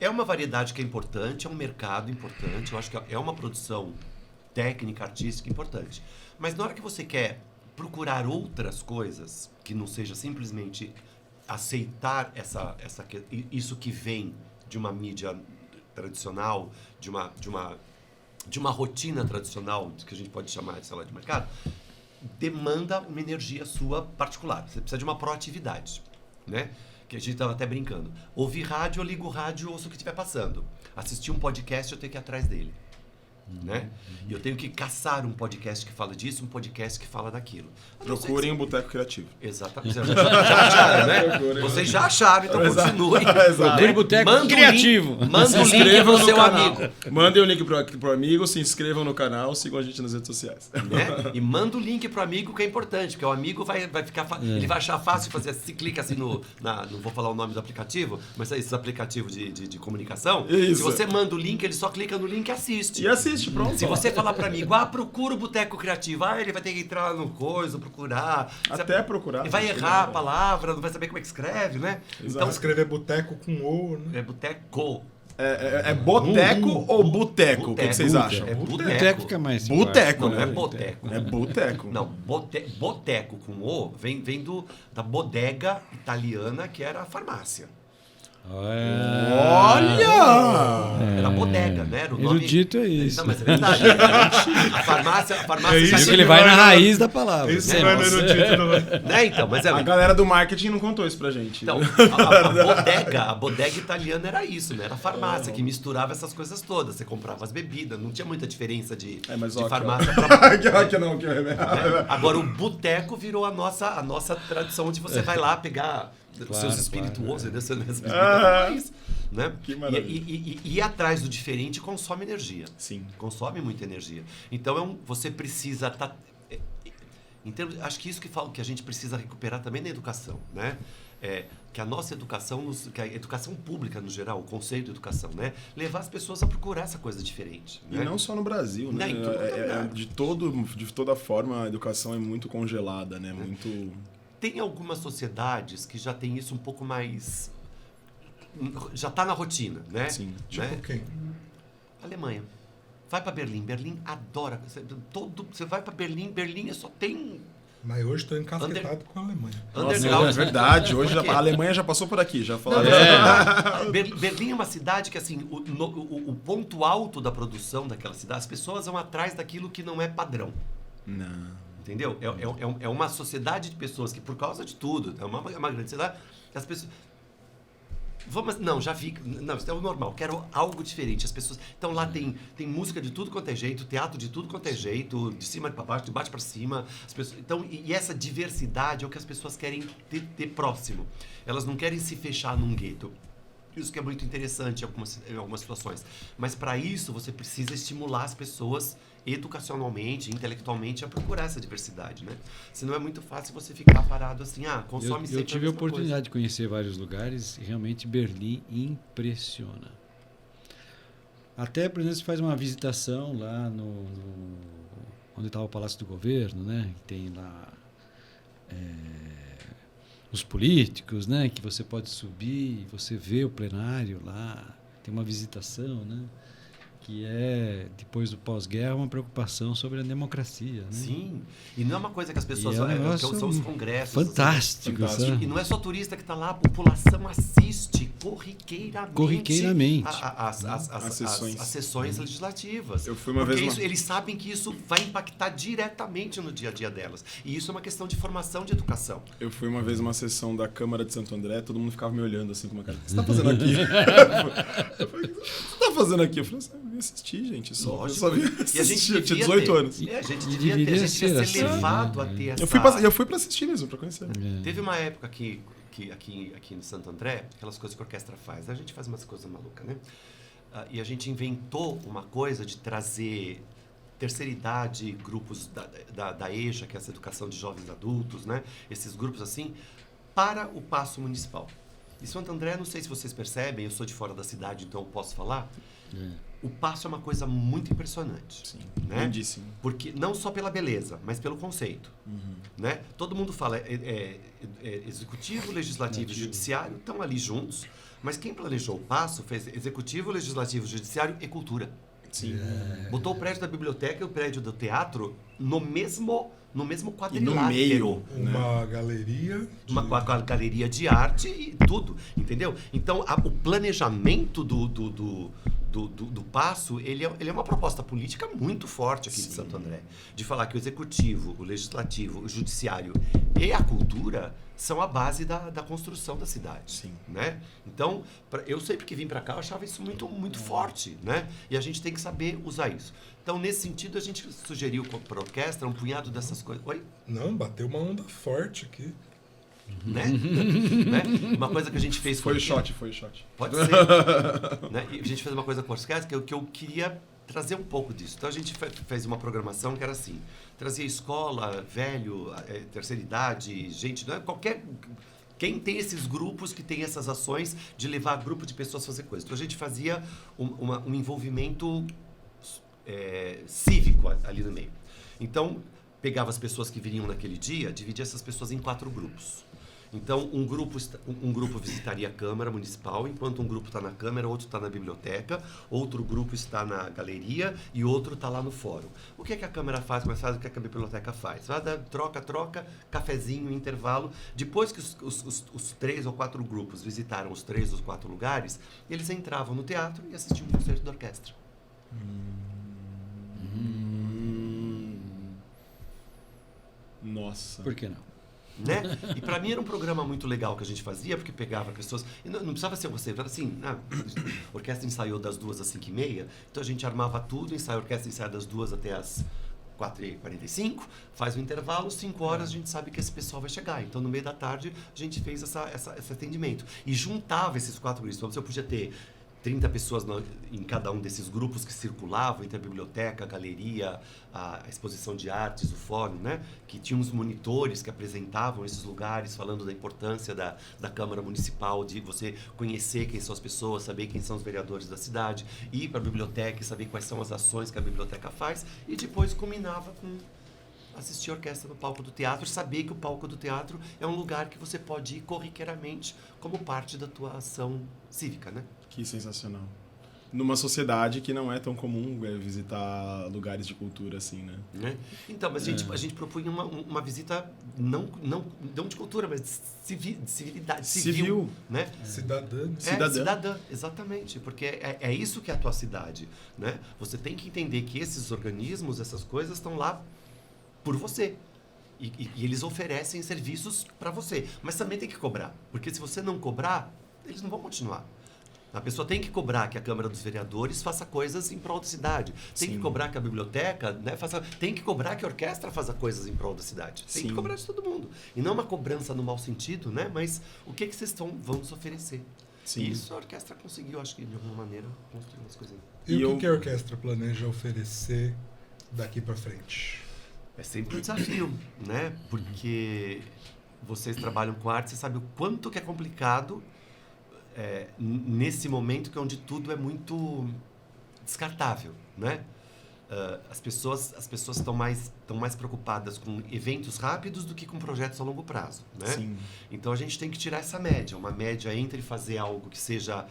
Speaker 3: É uma variedade que é importante, é um mercado importante, eu acho que é uma produção técnica, artística importante. Mas na hora que você quer procurar outras coisas, que não seja simplesmente aceitar isso que vem de uma mídia tradicional, de uma rotina tradicional, que a gente pode chamar, sei lá, de mercado, demanda uma energia sua particular. Você precisa de uma proatividade, né? Que a gente estava até brincando. Ouvir rádio, eu ligo o rádio, ouço o que estiver passando. Assistir um podcast, eu tenho que ir atrás dele. Né? E eu tenho que caçar um podcast que fala disso, um podcast que fala daquilo.
Speaker 2: Procurem um Boteco Criativo.
Speaker 3: Exatamente. Já acharam, né? Vocês já acharam, então continuem.
Speaker 4: Procure Boteco Criativo.
Speaker 3: Manda o link pro seu amigo.
Speaker 2: Mandem o link pro amigo, se inscrevam no canal, sigam a gente nas redes sociais.
Speaker 3: Né? E manda o link pro amigo, que é importante, porque o amigo vai ficar... Ele vai achar fácil fazer... Se clica assim não vou falar o nome do aplicativo, mas esses aplicativos de comunicação.
Speaker 2: Isso.
Speaker 3: Se você manda o link, ele só clica no link e assiste.
Speaker 2: E assiste. Pronto.
Speaker 3: Se você falar para amigo, procura o Boteco Criativo, ele vai ter que entrar no coisa, procurar.
Speaker 2: Até procurar.
Speaker 3: Ele vai errar a palavra, não vai saber como é que escreve, né?
Speaker 2: Exato.
Speaker 1: Então escrever boteco com O, né?
Speaker 3: É Boteco.
Speaker 2: É boteco ou boteco? O que vocês acham?
Speaker 3: É
Speaker 4: Boteco fica mais
Speaker 2: Boteco,
Speaker 3: Não
Speaker 2: né?
Speaker 3: é boteco.
Speaker 2: É boteco.
Speaker 3: Não, boteco com O vem da bodega italiana, que era a farmácia.
Speaker 2: Olha!
Speaker 3: Era bodega, né? Era o nome...
Speaker 4: Erudito é isso.
Speaker 3: Não, mas é verdade. A farmácia
Speaker 1: isso
Speaker 4: Acho
Speaker 1: que
Speaker 4: que ele vai na raiz da palavra.
Speaker 1: Isso
Speaker 4: né?
Speaker 1: vai no título.
Speaker 3: Né, então, mas
Speaker 2: A galera do marketing não contou isso pra gente.
Speaker 3: Então, a bodega italiana era isso, né? Era a farmácia que misturava essas coisas todas. Você comprava as bebidas, não tinha muita diferença de farmácia pra...
Speaker 2: que não, que
Speaker 3: Agora, o boteco virou a nossa tradição, onde você vai lá pegar seus espirituosos, né?
Speaker 2: Que maravilha.
Speaker 3: E ir atrás do diferente consome energia.
Speaker 2: Sim.
Speaker 3: Consome muita energia. Então, você precisa estar... acho que isso que a gente precisa recuperar também na educação, né? Que a nossa educação, que a educação pública no geral, o conceito de educação, né? Levar as pessoas a procurar essa coisa diferente.
Speaker 2: E
Speaker 3: né?
Speaker 2: não só no Brasil, né? De toda forma, a educação é muito congelada, né? Muito...
Speaker 3: Tem algumas sociedades que já tem isso um pouco mais... Já está na rotina, né?
Speaker 2: Sim.
Speaker 1: Tipo quem?
Speaker 3: Alemanha. Vai para Berlim. Berlim adora. Você vai para Berlim só tem...
Speaker 1: Mas hoje estou encasquetado com a Alemanha.
Speaker 2: Nossa, é verdade. Hoje a Alemanha já passou por aqui, já falaram.
Speaker 3: Berlim é uma cidade que, assim, o ponto alto da produção daquela cidade, as pessoas vão atrás daquilo que não é padrão.
Speaker 2: Não.
Speaker 3: Entendeu? É uma sociedade de pessoas que, por causa de tudo, é uma grande cidade, as pessoas... Não, já vi. Não, isso é o normal. Quero algo diferente. As pessoas... Então lá tem música de tudo quanto é jeito, teatro de tudo quanto é jeito, de cima para baixo, de baixo para cima. As pessoas... Então, e essa diversidade é o que as pessoas querem ter próximo. Elas não querem se fechar num gueto. Isso que é muito interessante em algumas situações. Mas para isso você precisa estimular as pessoas educacionalmente, intelectualmente a procurar essa diversidade, né? Senão é muito fácil você ficar parado assim, consome sempre.
Speaker 4: Eu tive a oportunidade de conhecer vários lugares e realmente Berlim impressiona. Até, por exemplo, você faz uma visitação lá onde estava o Palácio do Governo, né? Que tem lá os políticos, né? Que você pode subir, você vê o plenário lá, tem uma visitação, né? Que é, depois do pós-guerra, uma preocupação sobre a democracia. Né?
Speaker 3: Sim, e não é uma coisa que as pessoas...
Speaker 4: que
Speaker 3: são os congressos.
Speaker 4: Fantástico.
Speaker 3: Assim. E não é só turista que está lá, a população assiste corriqueiramente as sessões legislativas.
Speaker 2: Eu fui uma vez...
Speaker 3: Eles sabem que isso vai impactar diretamente no dia a dia delas. E isso é uma questão de formação de educação.
Speaker 2: Eu fui uma vez numa sessão da Câmara de Santo André, todo mundo ficava me olhando assim com uma cara. O que você está fazendo aqui? Eu falei, o que você está fazendo aqui? Eu falei, eu assisti, gente, só.
Speaker 3: Lógico.
Speaker 2: Eu só vi assistir, eu tinha 18 anos.
Speaker 3: A gente devia ser
Speaker 4: assim,
Speaker 3: levado a ter essa...
Speaker 2: Eu fui pra assistir mesmo, pra conhecer.
Speaker 3: Teve uma época que aqui no Santo André, aquelas coisas que a orquestra faz, a gente faz umas coisas malucas, né? E a gente inventou uma coisa de trazer terceira idade, grupos da EJA, que é essa educação de jovens adultos, né? Esses grupos assim, para o Paço Municipal. E Santo André, não sei se vocês percebem, eu sou de fora da cidade, então eu posso falar... O passo é uma coisa muito impressionante.
Speaker 2: Sim,
Speaker 3: né?
Speaker 2: lindíssimo.
Speaker 3: Porque não só pela beleza, mas pelo conceito. Né? Todo mundo fala executivo, legislativo e judiciário estão ali juntos, mas quem planejou o passo fez executivo, legislativo, judiciário e cultura.
Speaker 2: Sim.
Speaker 3: Botou o prédio da biblioteca e o prédio do teatro no mesmo quadrilátero.
Speaker 2: no meio,
Speaker 1: Uma galeria.
Speaker 3: Com a galeria de arte e tudo, entendeu? Então, o planejamento do passo, ele é uma proposta política muito forte aqui de Santo André. De falar que o executivo, o legislativo, o judiciário e a cultura são a base da construção da cidade.
Speaker 2: Sim.
Speaker 3: Né? Então, eu sempre que vim para cá, eu achava isso muito, muito forte. Né? E a gente tem que saber usar isso. Então, nesse sentido, a gente sugeriu para a orquestra um punhado dessas coisas. Oi?
Speaker 1: Não, bateu uma onda forte aqui.
Speaker 3: Né? Né? Uma coisa que a gente fez...
Speaker 2: Foi o shot.
Speaker 3: Pode ser. Né? E a gente fez uma coisa com a orquestra que eu queria trazer um pouco disso. Então, a gente fez uma programação que era assim. Trazia escola, velho, terceira idade, gente... Né? Quem tem esses grupos que tem essas ações de levar grupo de pessoas a fazer coisas. Então, a gente fazia um envolvimento cívico ali no meio. Então, pegava as pessoas que viriam naquele dia, dividia essas pessoas em 4 grupos. Então, um grupo visitaria a Câmara Municipal, enquanto um grupo está na Câmara, outro está na biblioteca, outro grupo está na galeria e outro está lá no fórum. O que é que a Câmara faz, mas faz o que a biblioteca faz? Vai dar troca, cafezinho, intervalo. Depois que os 3 ou 4 grupos visitaram os 3 ou 4 lugares, eles entravam no teatro e assistiam um concerto da orquestra.
Speaker 2: Nossa.
Speaker 4: Por que não?
Speaker 3: Né? E para mim era um programa muito legal que a gente fazia, porque pegava pessoas... E não precisava ser você, era assim, a orquestra ensaiou das 2 às 5h30, então a gente armava tudo, a orquestra ensaia das 2 até as 4h45, faz um intervalo, 5 horas a gente sabe que esse pessoal vai chegar. Então, no meio da tarde, a gente fez esse atendimento. E juntava esses 4 grupos. Então, você podia ter 30 pessoas em cada um desses grupos que circulavam entre a biblioteca, a galeria, a exposição de artes, o fórum, né? Que tinha uns monitores que apresentavam esses lugares, falando da importância da Câmara Municipal, de você conhecer quem são as pessoas, saber quem são os vereadores da cidade, ir para a biblioteca e saber quais são as ações que a biblioteca faz, e depois culminava com assistir a orquestra no palco do teatro, saber que o palco do teatro é um lugar que você pode ir corriqueiramente como parte da tua ação cívica, né?
Speaker 2: Que sensacional. Numa sociedade que não é tão comum visitar lugares de cultura assim, né?
Speaker 3: Então, mas a gente propunha uma visita não de cultura, mas de civilidade. Civil. Né?
Speaker 1: Cidadã.
Speaker 3: Cidadã, exatamente. Porque é isso que é a tua cidade. Né? Você tem que entender que esses organismos, essas coisas estão lá por você. E eles oferecem serviços para você. Mas também tem que cobrar. Porque se você não cobrar, eles não vão continuar. A pessoa tem que cobrar que a Câmara dos Vereadores faça coisas em prol da cidade. Tem que cobrar que a biblioteca, né, tem que cobrar que a orquestra faça coisas em prol da cidade. Tem que cobrar de todo mundo. E não uma cobrança no mau sentido, né? Mas o que vocês vão nos oferecer? Sim. E isso a orquestra conseguiu, acho que de alguma maneira, construir umas coisas.
Speaker 1: E o que a orquestra planeja oferecer daqui para frente?
Speaker 3: É sempre um desafio, né? Porque vocês trabalham com arte, você sabe o quanto que é complicado nesse momento que onde tudo é muito descartável, né? As pessoas estão mais preocupadas com eventos rápidos do que com projetos a longo prazo, né?
Speaker 2: Sim.
Speaker 3: Então a gente tem que tirar essa média, uma média entre fazer algo que seja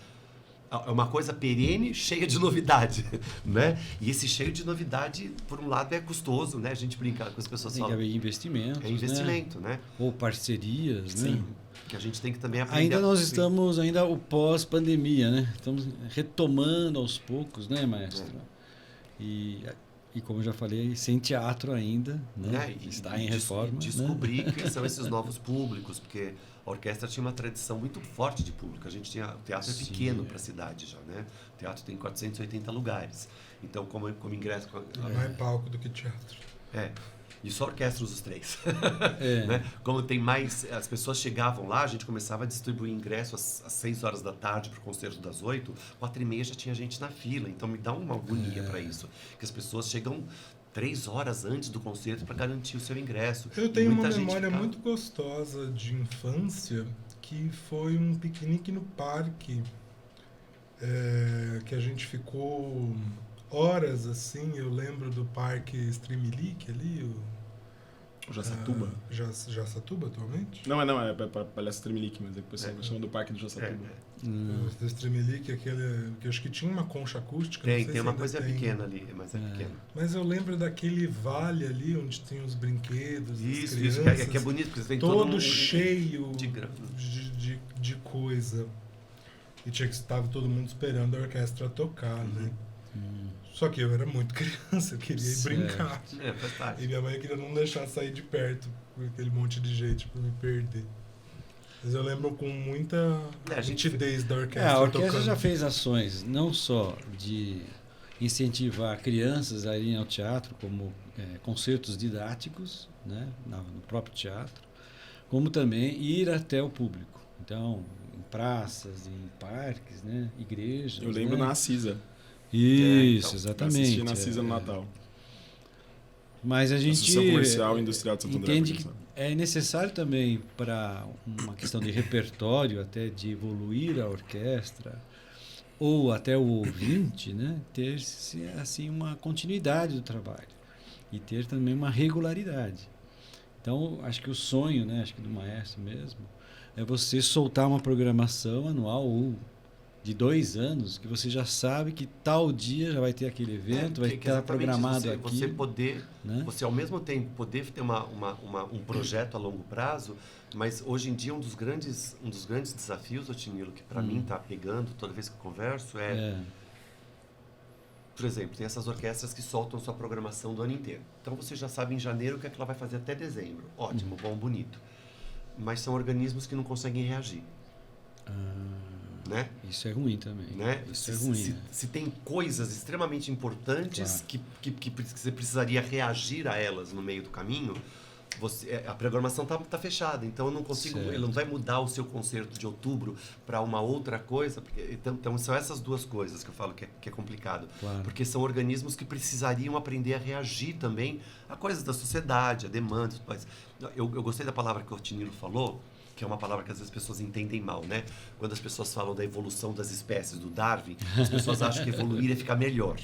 Speaker 3: uma coisa perene, cheia de novidade, né? E esse cheio de novidade, por um lado, é custoso, né? A gente brinca com as pessoas.
Speaker 4: Tem que haver investimento.
Speaker 3: É investimento, né?
Speaker 4: Ou parcerias,
Speaker 3: Sim.
Speaker 4: né?
Speaker 3: Que a gente tem que também aprender.
Speaker 4: Ainda nós estamos o pós-pandemia, né? Estamos retomando aos poucos, né, maestro? E como eu já falei, sem teatro ainda, né? Está em reforma.
Speaker 3: Descobrir quem são esses novos públicos, porque a orquestra tinha uma tradição muito forte de público. O teatro é pequeno para a cidade já, né? O teatro tem 480 lugares. Então, como ingresso...
Speaker 1: Mais palco do que teatro.
Speaker 3: E só orquestra usa os 3. Né? Como tem mais... As pessoas chegavam lá, a gente começava a distribuir ingresso às 6 horas da tarde para o concerto das 8, 4h30 já tinha gente na fila. Então me dá uma agonia para isso. Que as pessoas chegam 3 horas antes do concerto para garantir o seu ingresso.
Speaker 1: Eu tenho uma memória muito gostosa de infância, que foi um piquenique no parque. que a gente ficou horas assim. Eu lembro do Parque Streamlic ali,
Speaker 2: O Jaçatuba?
Speaker 1: Jaçatuba atualmente?
Speaker 2: Não, é para Palhaço Streamlic, mas é que o pessoal chama do Parque do Jaçatuba.
Speaker 1: O Streamlic, aquele que eu acho que tinha uma concha acústica.
Speaker 3: Tem uma coisa pequena ali, mas é pequena.
Speaker 1: Mas eu lembro daquele vale ali onde tem os brinquedos,
Speaker 3: Isso,
Speaker 1: as crianças,
Speaker 3: que é bonito, porque você tem
Speaker 1: todo cheio
Speaker 3: de grama.
Speaker 1: de coisa. E tinha que estava todo mundo esperando a orquestra tocar, né? Só que eu era muito criança, eu queria ir brincar.
Speaker 3: Faz parte.
Speaker 1: E minha mãe queria não deixar sair de perto com aquele monte de gente para me perder. Mas eu lembro com muita nitidez da orquestra.
Speaker 4: A orquestra
Speaker 1: tocando.
Speaker 4: já fez ações não só de incentivar crianças a irem ao teatro, como concertos didáticos, né, no próprio teatro, como também ir até o público. Então, em praças, em parques, né, igrejas.
Speaker 2: Eu lembro na Cisa.
Speaker 4: Isso, exatamente.
Speaker 2: Assisti na Cisa no Natal.
Speaker 4: Mas a gente
Speaker 2: Associação Comercial e Industrial de Santo André.
Speaker 4: entende que é necessário também, para uma questão de repertório, até de evoluir a orquestra, ou até o ouvinte, né, ter assim, uma continuidade do trabalho e ter também uma regularidade. Então, acho que o sonho, né, acho que do maestro mesmo, é você soltar uma programação anual ou de 2 anos, que você já sabe que tal dia já vai ter aquele evento, vai estar programado aqui.
Speaker 3: Você poder,
Speaker 4: né?
Speaker 3: Você ao mesmo tempo poder ter um projeto a longo prazo, mas hoje em dia um dos grandes desafios, Otinilo, que para mim está pegando toda vez que eu converso por exemplo, tem essas orquestras que soltam sua programação do ano inteiro. Então você já sabe em janeiro o que é que ela vai fazer até dezembro. Ótimo, bom, bonito. Mas são organismos que não conseguem reagir. Né?
Speaker 4: Isso é ruim também.
Speaker 3: Né?
Speaker 4: Isso é ruim.
Speaker 3: Se tem coisas extremamente importantes que você precisaria reagir a elas no meio do caminho, a programação está fechada. Então eu não consigo, ele não vai mudar o seu concerto de outubro para uma outra coisa. Então são essas duas coisas que eu falo que é complicado.
Speaker 4: Claro.
Speaker 3: Porque são organismos que precisariam aprender a reagir também a coisas da sociedade, a demandas. Mas eu gostei da palavra que o Otinilo falou, que é uma palavra que às vezes as pessoas entendem mal, né? Quando as pessoas falam da evolução das espécies, do Darwin, as pessoas acham que evoluir é ficar melhor,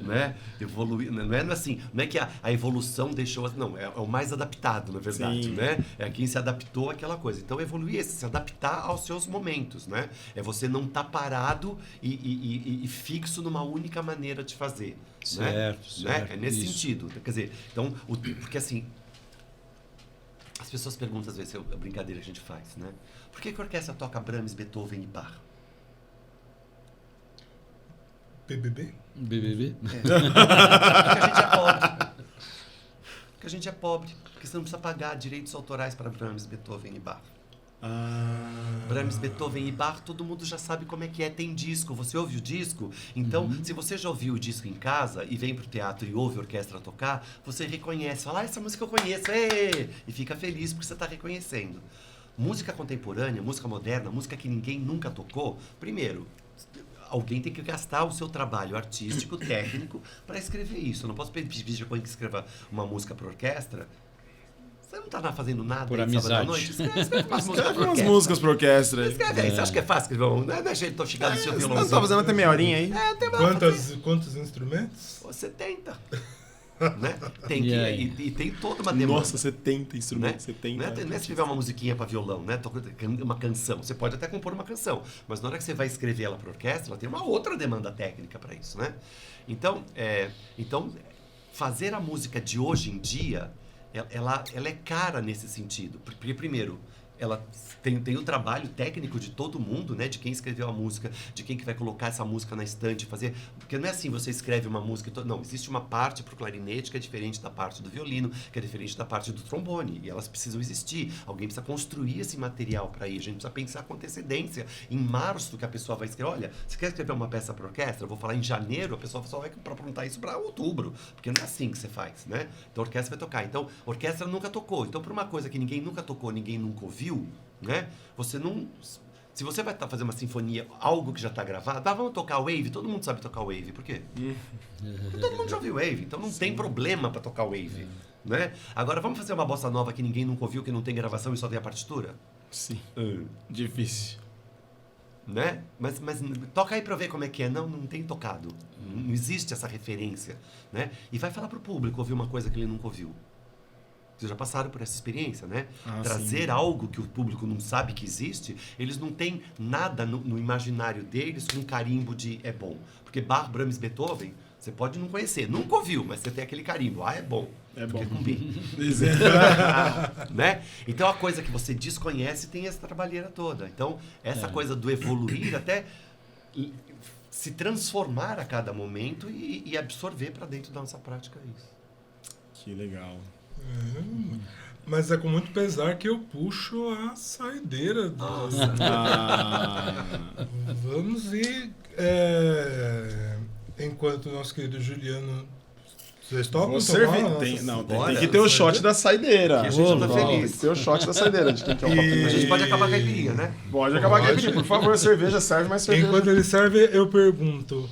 Speaker 3: né? Evoluir, não é assim, não é que a evolução deixou, não, é o mais adaptado, na verdade,
Speaker 2: Sim.
Speaker 3: né? É quem se adaptou àquela coisa. Então, evoluir é se adaptar aos seus momentos, né? É você não estar parado e fixo numa única maneira de fazer,
Speaker 4: Certo.
Speaker 3: né? É nesse sentido. Quer dizer, então, porque assim, as pessoas perguntam às vezes, é a brincadeira que a gente faz, né? Por que a orquestra toca Brahms, Beethoven e Bach?
Speaker 1: BBB?
Speaker 4: BBB?
Speaker 3: Porque a gente é pobre. Porque a gente é pobre. Porque você não precisa pagar direitos autorais para Brahms, Beethoven e Bach. Brahms, Beethoven e Bach, todo mundo já sabe como é que é, tem disco, você ouve o disco, então se você já ouviu o disco em casa e vem pro teatro e ouve a orquestra tocar, você reconhece, fala, essa música eu conheço, e fica feliz porque você está reconhecendo. Música contemporânea, música moderna, música que ninguém nunca tocou, primeiro, alguém tem que gastar o seu trabalho artístico, técnico, para escrever isso. Eu não posso pedir para alguém que escreva uma música para orquestra. Você não está fazendo nada
Speaker 4: por
Speaker 3: aí,
Speaker 4: amizade.
Speaker 3: sábado à noite? Escreve
Speaker 2: umas músicas pra orquestra.
Speaker 3: Escreve aí. Você acha que é fácil escrever? Não é jeito de chegar no seu
Speaker 2: Você
Speaker 3: violãozinho.
Speaker 2: não tá fazendo até meia horinha aí?
Speaker 1: Quantos instrumentos?
Speaker 3: Você tenta. Né? Tem que, e tem toda uma demanda.
Speaker 2: Nossa, 70 instrumentos, 70.
Speaker 3: Não é se tiver uma musiquinha para violão, né? Uma canção. Você pode até compor uma canção, mas na hora que você vai escrever ela para orquestra, ela tem uma outra demanda técnica para isso, né? Então, fazer a música de hoje em dia, ela é cara nesse sentido. Porque, primeiro, ela tem o trabalho técnico de todo mundo, né? De quem escreveu a música, de quem que vai colocar essa música na estante, fazer... Porque não é assim, você escreve uma música... Não, existe uma parte pro clarinete que é diferente da parte do violino, que é diferente da parte do trombone, e elas precisam existir. Alguém precisa construir esse material para ir. A gente precisa pensar com antecedência. Em março, que a pessoa vai escrever... Olha, você quer escrever uma peça para orquestra? Eu vou falar em janeiro, a pessoa só vai aprontar isso para outubro, porque não é assim que você faz, né? Então, a orquestra vai tocar. Então, a orquestra nunca tocou. Então, por uma coisa que ninguém nunca tocou, ninguém nunca ouviu, né? Você não... Se você vai fazer uma sinfonia, algo que já está gravado, vamos tocar Wave, todo mundo sabe tocar Wave, por quê? Todo mundo já ouviu Wave, então não tem problema para tocar Wave, né? Agora, vamos fazer uma bossa nova que ninguém nunca ouviu, que não tem gravação e só tem a partitura?
Speaker 2: Sim. Difícil.
Speaker 3: né? Mas toca aí pra eu ver como é que é. Não tem tocado. Não existe essa referência, né? E vai falar pro público ouvir uma coisa que ele nunca ouviu. Vocês já passaram por essa experiência, né? Trazer algo que o público não sabe que existe, eles não têm nada no imaginário deles com carimbo de é bom. Porque Bach, Brahms, Beethoven, você pode não conhecer, nunca ouviu, mas você tem aquele carimbo. Ah, é bom.
Speaker 2: É bom.
Speaker 3: Combina. Né? Então, a coisa que você desconhece tem essa trabalheira toda. Então, essa coisa do evoluir até se transformar a cada momento e absorver para dentro da nossa prática isso.
Speaker 2: Que legal.
Speaker 1: Mas é com muito pesar que eu puxo a saideira. Vamos ir. Enquanto o nosso querido Juliano. Vocês topam tomar?
Speaker 2: Tem que ter o shot da saideira.
Speaker 3: Que a gente tá feliz.
Speaker 2: Tem que ter o shot da saideira. De quem quer um papinho.
Speaker 3: A gente pode acabar com a caipirinha, né?
Speaker 2: Pode acabar com a caipirinha. Por favor, cerveja, serve mais cerveja.
Speaker 1: Enquanto ele serve, eu pergunto.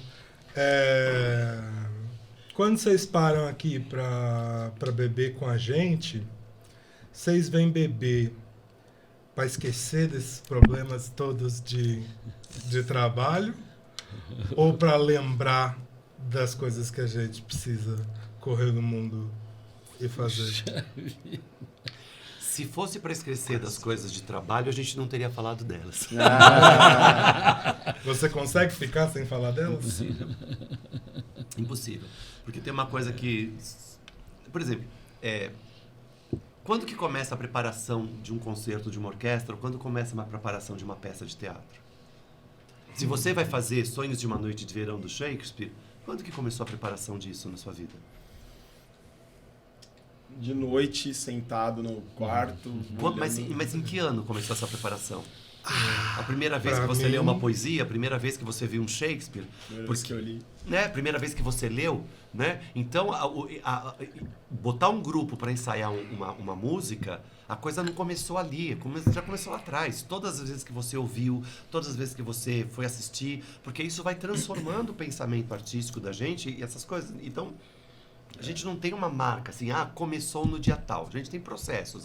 Speaker 1: Quando vocês param aqui pra beber com a gente, vocês vêm beber para esquecer desses problemas todos de trabalho ou para lembrar das coisas que a gente precisa correr no mundo e fazer?
Speaker 3: Se fosse para esquecer das coisas de trabalho, a gente não teria falado delas.
Speaker 1: Você consegue ficar sem falar delas?
Speaker 3: Impossível. Porque tem uma coisa que... Por exemplo, quando que começa a preparação de um concerto de uma orquestra ou quando começa uma preparação de uma peça de teatro? Se você vai fazer Sonhos de uma Noite de Verão do Shakespeare, quando que começou a preparação disso na sua vida?
Speaker 2: De noite, sentado no quarto.
Speaker 3: Mas em que ano começou essa preparação? A primeira vez que você
Speaker 1: mim...
Speaker 3: leu uma poesia, a primeira vez que você viu um Shakespeare,
Speaker 2: porque eu li,
Speaker 3: né? A primeira vez que você leu, né? Então, botar um grupo para ensaiar uma música, a coisa não começou ali, já começou lá atrás. Todas as vezes que você ouviu, todas as vezes que você foi assistir, porque isso vai transformando o pensamento artístico da gente e essas coisas. Então, a gente não tem uma marca assim, começou no dia tal. A gente tem processos,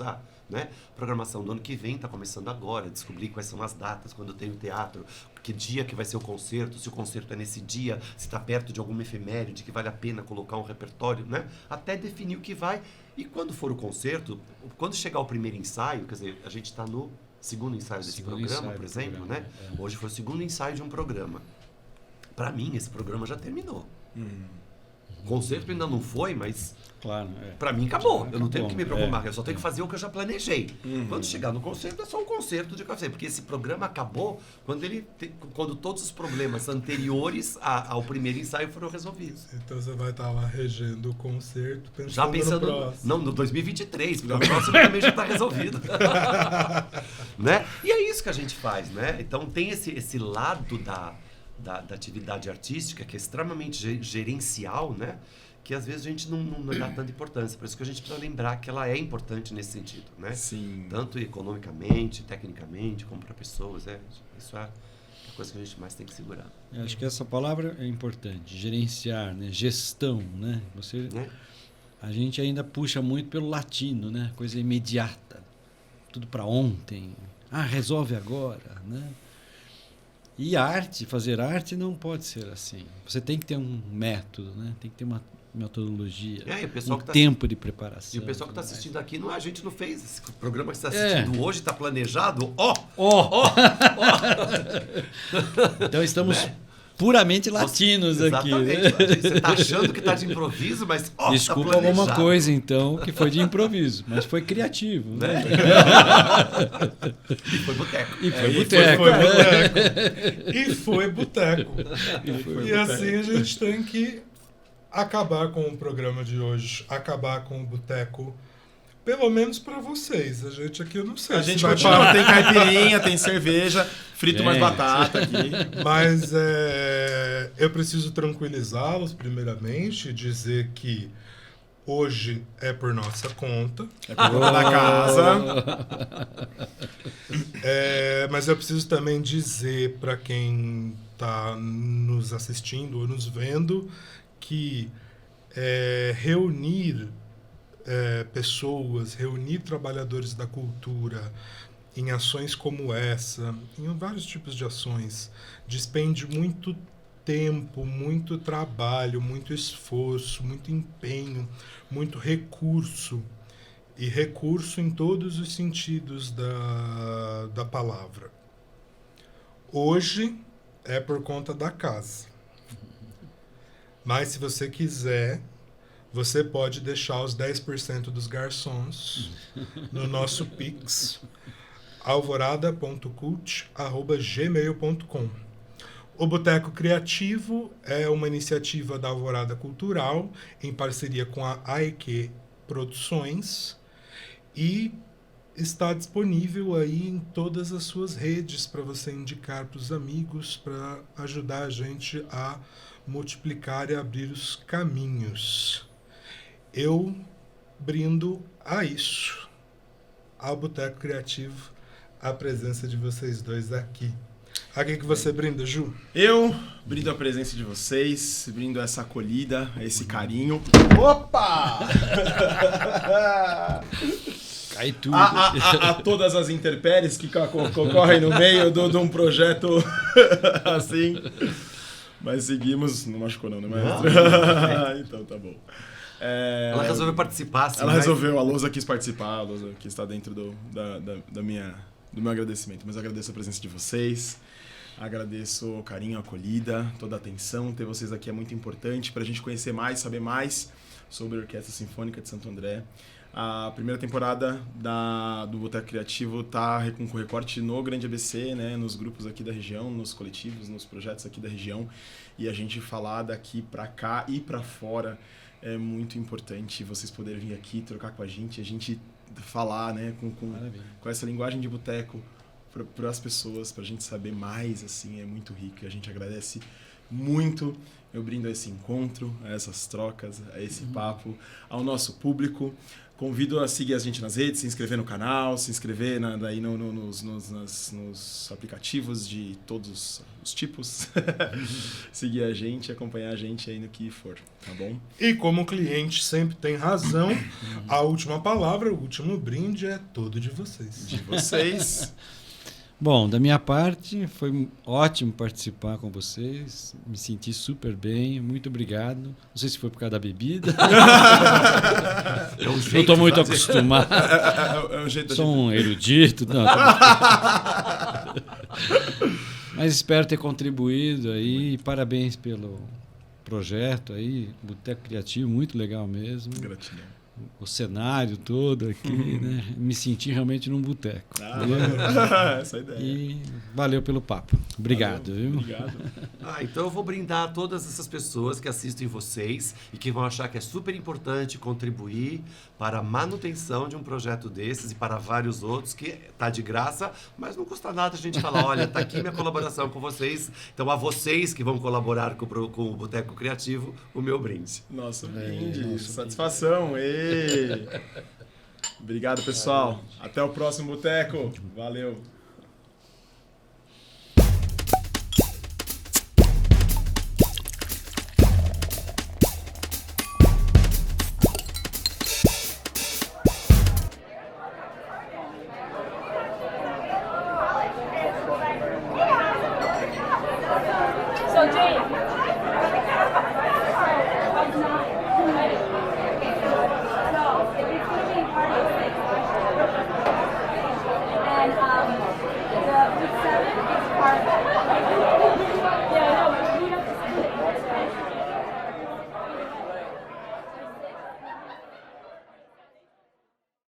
Speaker 3: né? Programação do ano que vem está começando agora, descobrir quais são as datas, quando tem o teatro, que dia que vai ser o concerto, se o concerto é nesse dia, se está perto de alguma efeméride que vale a pena colocar um repertório, né? Até definir o que vai. E quando for o concerto, quando chegar o primeiro ensaio, quer dizer, a gente está no segundo ensaio desse programa, por exemplo, né? Hoje foi o segundo ensaio de um programa. Para mim, esse programa já terminou. O concerto ainda não foi, mas
Speaker 4: claro,
Speaker 3: para mim acabou. Eu não tenho que me preocupar, eu só tenho que fazer o que eu já planejei. Quando chegar no concerto, é só um concerto de café, porque esse programa acabou quando todos os problemas anteriores ao primeiro ensaio foram resolvidos.
Speaker 1: Então você vai estar lá regendo o concerto,
Speaker 3: já pensando no próximo. Não, no 2023, porque o próximo também já está resolvido. Né? E é isso que a gente faz, né? Então tem esse lado da atividade artística, que é extremamente gerencial, né? Que às vezes a gente não dá tanta importância. Por isso que a gente precisa lembrar que ela é importante nesse sentido, né?
Speaker 2: Sim.
Speaker 3: Tanto economicamente, tecnicamente, como para pessoas. Isso é a coisa que a gente mais tem que segurar.
Speaker 4: Eu acho que essa palavra é importante, gerenciar, né? Gestão, né? A gente ainda puxa muito pelo latino, né? Coisa imediata, tudo para ontem. Resolve agora, né? E fazer arte não pode ser assim. Você tem que ter um método, né? Tem que ter uma metodologia, tempo de preparação.
Speaker 3: E o pessoal que está assistindo aqui, a gente não fez esse programa que você está assistindo hoje, está planejado.
Speaker 4: Então estamos puramente latinos aqui. Né?
Speaker 3: Você está achando que está de improviso, mas
Speaker 4: desculpa
Speaker 3: tá
Speaker 4: alguma coisa, então, que foi de improviso, mas foi criativo. Né?
Speaker 3: E foi boteco.
Speaker 1: E foi boteco. E assim a gente tem que acabar com o programa de hoje, acabar com o boteco, pelo menos para vocês. A gente aqui, eu não sei.
Speaker 2: A gente continua, tem caipirinha, tem cerveja, frito mais batata aqui.
Speaker 1: Mas eu preciso tranquilizá-los, primeiramente, dizer que hoje é por nossa conta.
Speaker 2: É por conta da casa.
Speaker 1: Mas eu preciso também dizer para quem está nos assistindo ou nos vendo que reunir pessoas, reunir trabalhadores da cultura em ações como essa, em vários tipos de ações, despende muito tempo, muito trabalho, muito esforço, muito empenho, muito recurso. E recurso em todos os sentidos da palavra. Hoje é por conta da casa. Mas se você quiser, você pode deixar os 10% dos garçons no nosso Pix, alvorada.cult@gmail.com. O Boteco Criativo é uma iniciativa da Alvorada Cultural, em parceria com a AEQ Produções, e está disponível aí em todas as suas redes para você indicar para os amigos, para ajudar a gente a multiplicar e abrir os caminhos. Eu brindo a isso, ao Boteco Criativo, a presença de vocês dois aqui. A quem que você brinda, Ju?
Speaker 2: Eu brindo a presença de vocês, brindo essa acolhida, esse carinho. Opa!
Speaker 4: Cai tudo.
Speaker 2: A todas as intempéries que ocorrem no meio de um projeto assim. Mas seguimos. Não machucou não, né, maestro? Então tá bom.
Speaker 3: Ela resolveu participar, assim.
Speaker 2: Ela resolveu, a Lousa quis participar, a Lousa que está dentro do meu agradecimento. Mas eu agradeço a presença de vocês, agradeço o carinho, a acolhida, toda a atenção. Ter vocês aqui é muito importante para a gente conhecer mais, saber mais sobre a Orquestra Sinfônica de Santo André. A primeira temporada do Boteco Criativo está com recorte no Grande ABC, né, nos grupos aqui da região, nos coletivos, nos projetos aqui da região. E a gente falar daqui para cá e para fora é muito importante. Vocês poderem vir aqui, trocar com a gente falar, né, com essa linguagem de boteco para as pessoas, para a gente saber mais, assim, é muito rico. E a gente agradece muito. Eu brindo a esse encontro, a essas trocas, a esse papo, ao nosso público. Convido a seguir a gente nas redes, se inscrever no canal, se inscrever nos aplicativos de todos os tipos. Seguir a gente, acompanhar a gente aí no que for, tá bom?
Speaker 1: E como o cliente sempre tem razão, a última palavra, o último brinde é todo de vocês.
Speaker 2: De vocês.
Speaker 4: Bom, da minha parte, foi ótimo participar com vocês. Me senti super bem. Muito obrigado. Não sei se foi por causa da bebida. Eu estou muito acostumado.
Speaker 2: É um jeito
Speaker 4: Sou um erudito. Não, mas espero ter contribuído aí. Parabéns pelo projeto aí. Boteco Criativo, muito legal mesmo.
Speaker 2: Gratidão.
Speaker 4: O cenário todo aqui, né? Me senti realmente num boteco.
Speaker 2: Essa é a ideia.
Speaker 4: E valeu pelo papo. Obrigado,
Speaker 2: Valeu,
Speaker 4: viu?
Speaker 2: Obrigado.
Speaker 3: Então eu vou brindar a todas essas pessoas que assistem vocês e que vão achar que é super importante contribuir para a manutenção de um projeto desses e para vários outros que tá de graça, mas não custa nada a gente falar, olha, tá aqui minha colaboração com vocês. Então a vocês que vão colaborar com o Boteco Criativo, o meu brinde.
Speaker 2: Nossa, brinde. Satisfação. Ei. Obrigado, pessoal. Até o próximo Boteco. Valeu.